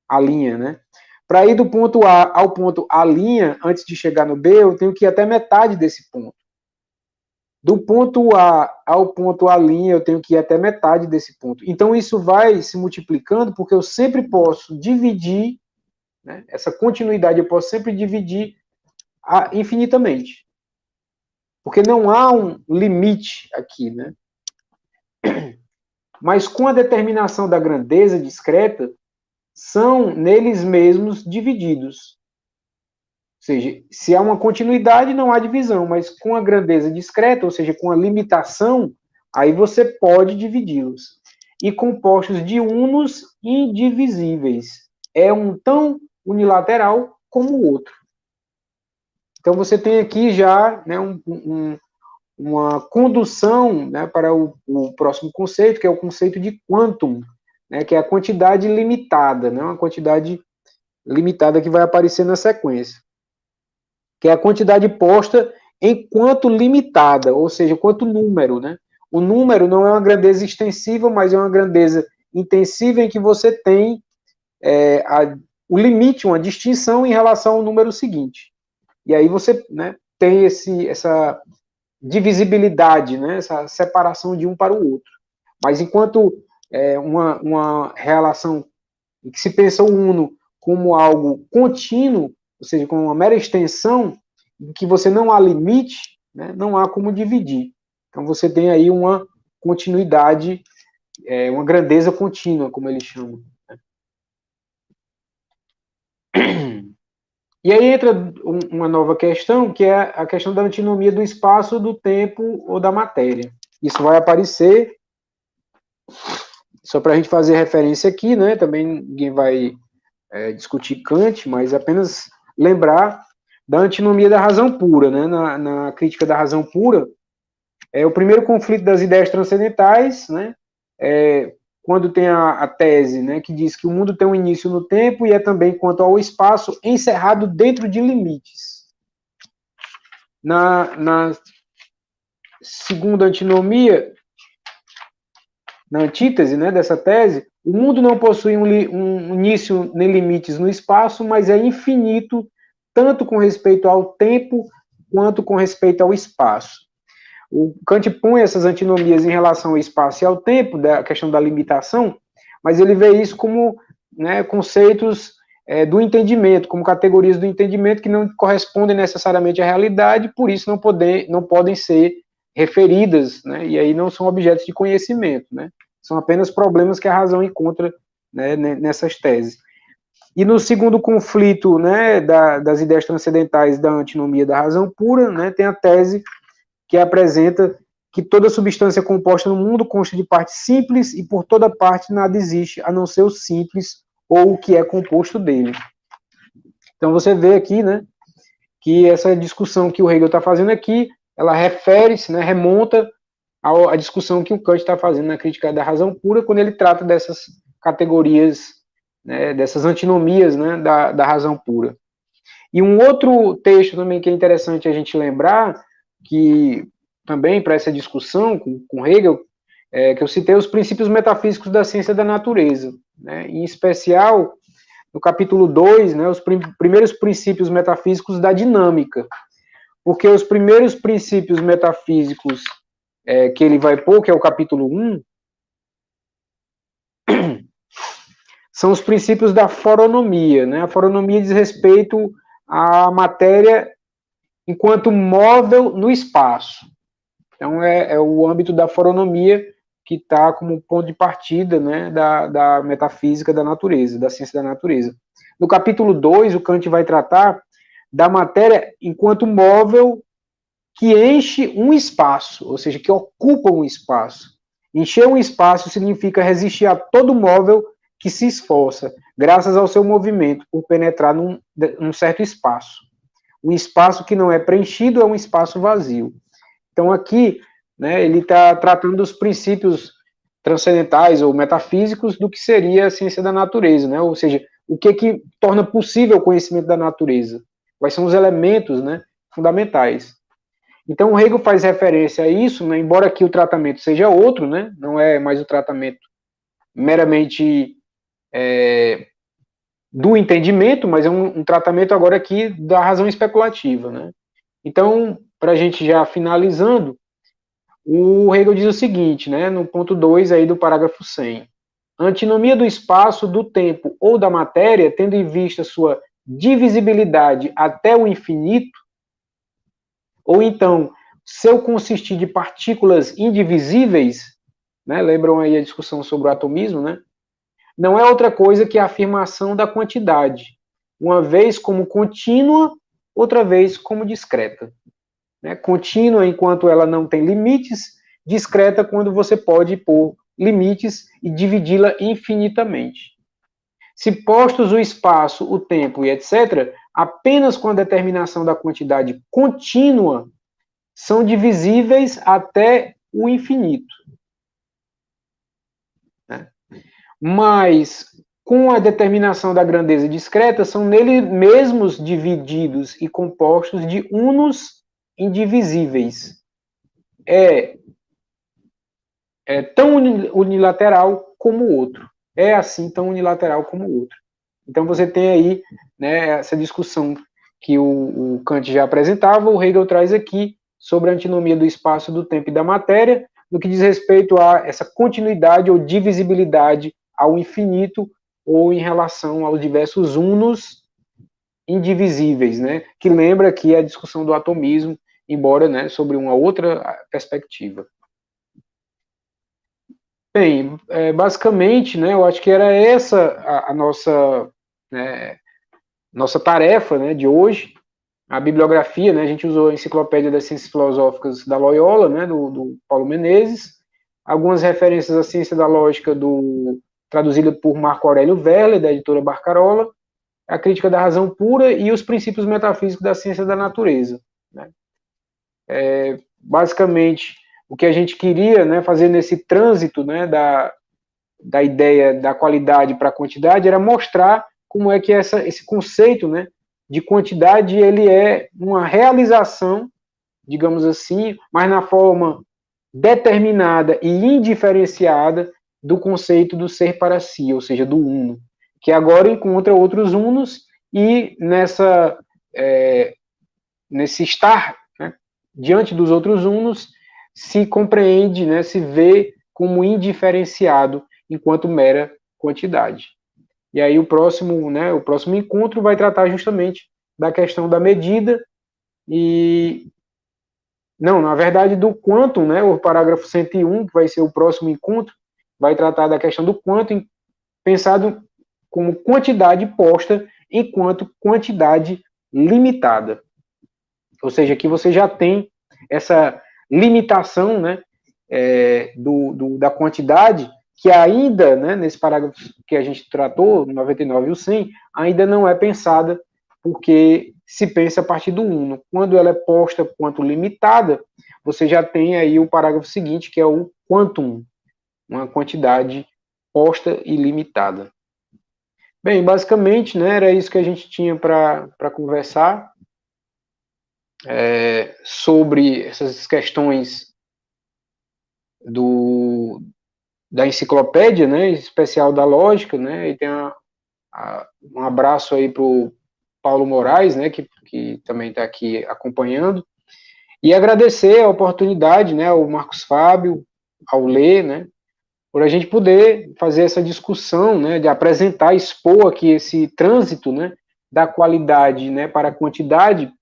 A linha, né? Para ir do ponto A ao ponto A linha, antes de chegar no B, eu tenho que ir até metade desse ponto. Do ponto A ao ponto A', eu tenho que ir até metade desse ponto. Então, isso vai se multiplicando, porque eu sempre posso dividir, né, essa continuidade eu posso sempre dividir infinitamente. Porque não há um limite aqui, né? Mas com a determinação da grandeza discreta, são neles mesmos divididos. Ou seja, se há uma continuidade, não há divisão, mas com a grandeza discreta, ou seja, com a limitação, aí você pode dividi-los. E compostos de unos indivisíveis. É um tão unilateral como o outro. Então você tem aqui já, né, uma condução, né, para o próximo conceito, que é o conceito de quantum, né, que é a quantidade limitada, né, uma quantidade limitada que vai aparecer na sequência, que é a quantidade posta enquanto limitada, ou seja, quanto número, né? O número não é uma grandeza extensiva, mas é uma grandeza intensiva em que você tem o limite, uma distinção em relação ao número seguinte. E aí você, né, tem essa divisibilidade, né, essa separação de um para o outro. Mas enquanto uma relação em que se pensa o uno como algo contínuo, ou seja, como uma mera extensão, em que você não há limite, né, não há como dividir. Então você tem aí uma continuidade, uma grandeza contínua, como eles chamam. E aí entra uma nova questão, que é a questão da antinomia do espaço, do tempo ou da matéria. Isso vai aparecer, só para a gente fazer referência aqui, né? Também ninguém vai discutir Kant, mas apenas lembrar da antinomia da razão pura, né? Na crítica da razão pura, o primeiro conflito das ideias transcendentais, né? Quando tem a tese, né, que diz que o mundo tem um início no tempo e é também quanto ao espaço encerrado dentro de limites. Na segunda antinomia, na antítese, né, dessa tese, o mundo não possui um início nem limites no espaço, mas é infinito, tanto com respeito ao tempo, quanto com respeito ao espaço. O Kant põe essas antinomias em relação ao espaço e ao tempo, da questão da limitação, mas ele vê isso como, né, conceitos do entendimento, como categorias do entendimento que não correspondem necessariamente à realidade, por isso não podem ser referidas, né, e aí não são objetos de conhecimento, né, são apenas problemas que a razão encontra, né, nessas teses. E no segundo conflito, né, das ideias transcendentais da antinomia da razão pura, né, tem a tese que apresenta que toda substância composta no mundo consta de partes simples e por toda parte nada existe a não ser o simples ou o que é composto dele. Então você vê aqui, né, que essa discussão que o Hegel está fazendo aqui, ela refere-se, né, remonta à discussão que o Kant está fazendo na crítica da razão pura, quando ele trata dessas categorias, né, dessas antinomias, né, da razão pura. E um outro texto também que é interessante a gente lembrar, que também para essa discussão com Hegel, que eu citei os princípios metafísicos da ciência da natureza, né, em especial no capítulo 2, né, os primeiros princípios metafísicos da dinâmica, porque os primeiros princípios metafísicos que ele vai pôr, que é o capítulo 1, são os princípios da foronomia, né? A foronomia diz respeito à matéria enquanto móvel no espaço. Então, é o âmbito da foronomia que está como ponto de partida, né, da metafísica da natureza, da ciência da natureza. No capítulo 2, o Kant vai tratar da matéria enquanto móvel que enche um espaço, ou seja, que ocupa um espaço. Encher um espaço significa resistir a todo móvel que se esforça, graças ao seu movimento, por penetrar num certo espaço. Um espaço que não é preenchido é um espaço vazio. Então, aqui, né, ele está tratando dos princípios transcendentais ou metafísicos do que seria a ciência da natureza, né? Ou seja, o que torna possível o conhecimento da natureza? Quais são os elementos, né, fundamentais? Então, o Hegel faz referência a isso, né, embora aqui o tratamento seja outro, né, não é mais o tratamento meramente do entendimento, mas é um tratamento agora aqui da razão especulativa, né? Então, para a gente já finalizando, o Hegel diz o seguinte, né, no ponto 2 aí do parágrafo 100. A antinomia do espaço, do tempo ou da matéria, tendo em vista sua divisibilidade até o infinito, ou então seu consistir de partículas indivisíveis, né, lembram aí a discussão sobre o atomismo, né? Não é outra coisa que a afirmação da quantidade, uma vez como contínua, outra vez como discreta. Né? Contínua enquanto ela não tem limites, discreta quando você pode pôr limites e dividi-la infinitamente. Se postos o espaço, o tempo e etc., apenas com a determinação da quantidade contínua, são divisíveis até o infinito. Né? Mas, com a determinação da grandeza discreta, são nele mesmos divididos e compostos de unos indivisíveis. É tão unilateral como o outro. É assim tão unilateral como o outro. Então você tem aí, né, essa discussão que o Kant já apresentava, o Hegel traz aqui sobre a antinomia do espaço, do tempo e da matéria, no que diz respeito a essa continuidade ou divisibilidade ao infinito ou em relação aos diversos unos indivisíveis, né, que lembra aqui a discussão do atomismo, embora, né, sobre uma outra perspectiva. Bem, basicamente, né, eu acho que era essa a nossa, né, nossa tarefa, né, de hoje. A bibliografia, né, a gente usou a Enciclopédia das Ciências Filosóficas da Loyola, né, do Paulo Menezes, algumas referências à ciência da lógica traduzida por Marco Aurélio Verler, da editora Barcarola, a crítica da razão pura e os princípios metafísicos da ciência da natureza. Né. Basicamente, o que a gente queria, né, fazer nesse trânsito, né, da ideia da qualidade para a quantidade era mostrar como é que esse conceito, né, de quantidade ele é uma realização, digamos assim, mas na forma determinada e indiferenciada do conceito do ser para si, ou seja, do uno, que agora encontra outros unos e nesse estar, né, diante dos outros unos, se compreende, né, se vê como indiferenciado enquanto mera quantidade. E aí o próximo encontro vai tratar justamente da questão da medida e não, na verdade do quantum, né, o parágrafo 101, que vai ser o próximo encontro, vai tratar da questão do quantum pensado como quantidade posta enquanto quantidade limitada. Ou seja, que você já tem essa limitação, né, da quantidade, que ainda, né, nesse parágrafo que a gente tratou, no 99 e o 100, ainda não é pensada, porque se pensa a partir do uno. Quando ela é posta quanto limitada, você já tem aí o parágrafo seguinte, que é o quantum, uma quantidade posta e limitada. Bem, basicamente, né, era isso que a gente tinha para conversar sobre essas questões da enciclopédia, né, especial da lógica, né, e tem um abraço aí para o Paulo Moraes, né, que também está aqui acompanhando, e agradecer a oportunidade, né, ao Marcos Fábio, ao Lê, né, por a gente poder fazer essa discussão, né, de apresentar, expor aqui esse trânsito, né, da qualidade, né, para a quantidade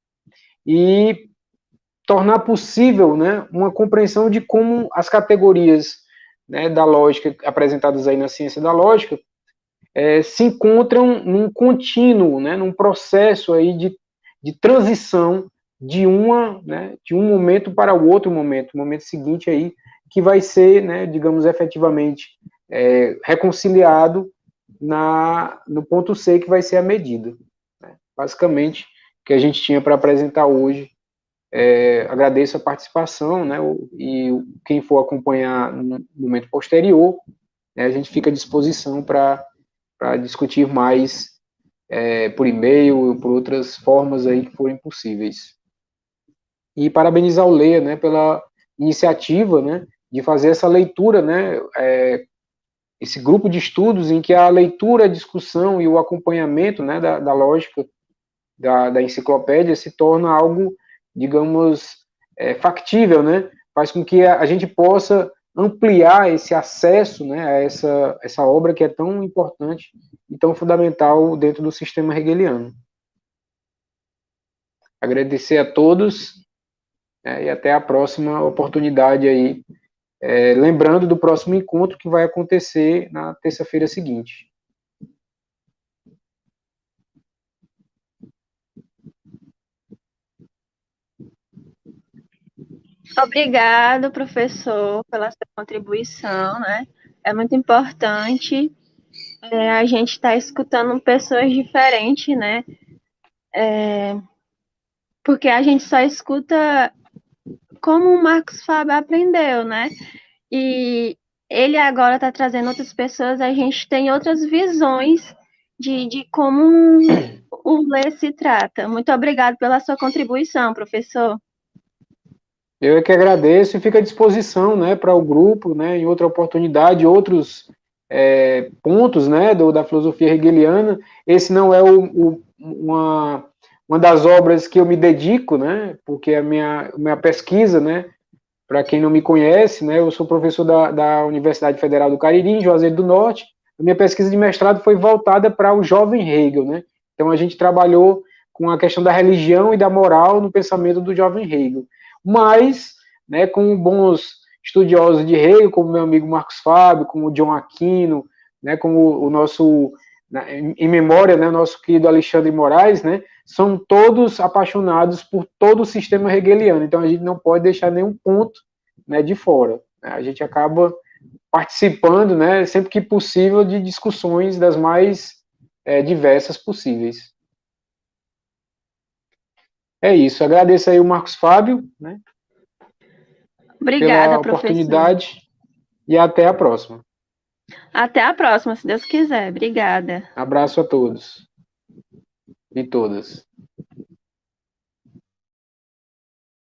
e tornar possível, né, uma compreensão de como as categorias, né, da lógica apresentadas aí na ciência da lógica se encontram num contínuo, né, num processo aí de transição de um momento para o outro momento, o momento seguinte aí que vai ser, né, digamos, efetivamente reconciliado no ponto C, que vai ser a medida. Né? Basicamente, o que a gente tinha para apresentar hoje. Agradeço a participação, né, e quem for acompanhar no momento posterior, né, a gente fica à disposição para discutir mais por e-mail, por outras formas aí que forem possíveis. E parabenizar o Leia, né, pela iniciativa, né, de fazer essa leitura, né, esse grupo de estudos em que a leitura, a discussão e o acompanhamento, né, da lógica da enciclopédia se torna algo, digamos, factível, né? Faz com que a gente possa ampliar esse acesso, né, a essa obra que é tão importante e tão fundamental dentro do sistema hegeliano. Agradecer a todos, e até a próxima oportunidade aí. Lembrando do próximo encontro que vai acontecer na terça-feira seguinte. Obrigado, professor, pela sua contribuição, né? É muito importante a gente estar escutando pessoas diferentes, né? Porque a gente só escuta como o Marcos Fábio aprendeu, né? E ele agora está trazendo outras pessoas, a gente tem outras visões de como o ler se trata. Muito obrigado pela sua contribuição, professor. Eu é que agradeço e fico à disposição, né, para o grupo, né, em outra oportunidade, outros pontos, né, da filosofia hegeliana. Esse não é uma das obras que eu me dedico, né, porque a minha pesquisa, né, para quem não me conhece, né, eu sou professor da Universidade Federal do Cariri, em Juazeiro do Norte. A minha pesquisa de mestrado foi voltada para o jovem Hegel, né? Então a gente trabalhou com a questão da religião e da moral no pensamento do jovem Hegel. Mas, né, com bons estudiosos de Hegel, como meu amigo Marcos Fábio, como o John Aquino, né, como o nosso, em memória, né, o nosso querido Alexandre Moraes, né, são todos apaixonados por todo o sistema hegeliano. Então a gente não pode deixar nenhum ponto, né, de fora. A gente acaba participando, né, sempre que possível, de discussões das mais diversas possíveis. É isso. Agradeço aí o Marcos Fábio, né, Obrigada, pela professor. oportunidade e até a próxima. Até a próxima, se Deus quiser. Obrigada. Abraço a todos e todas.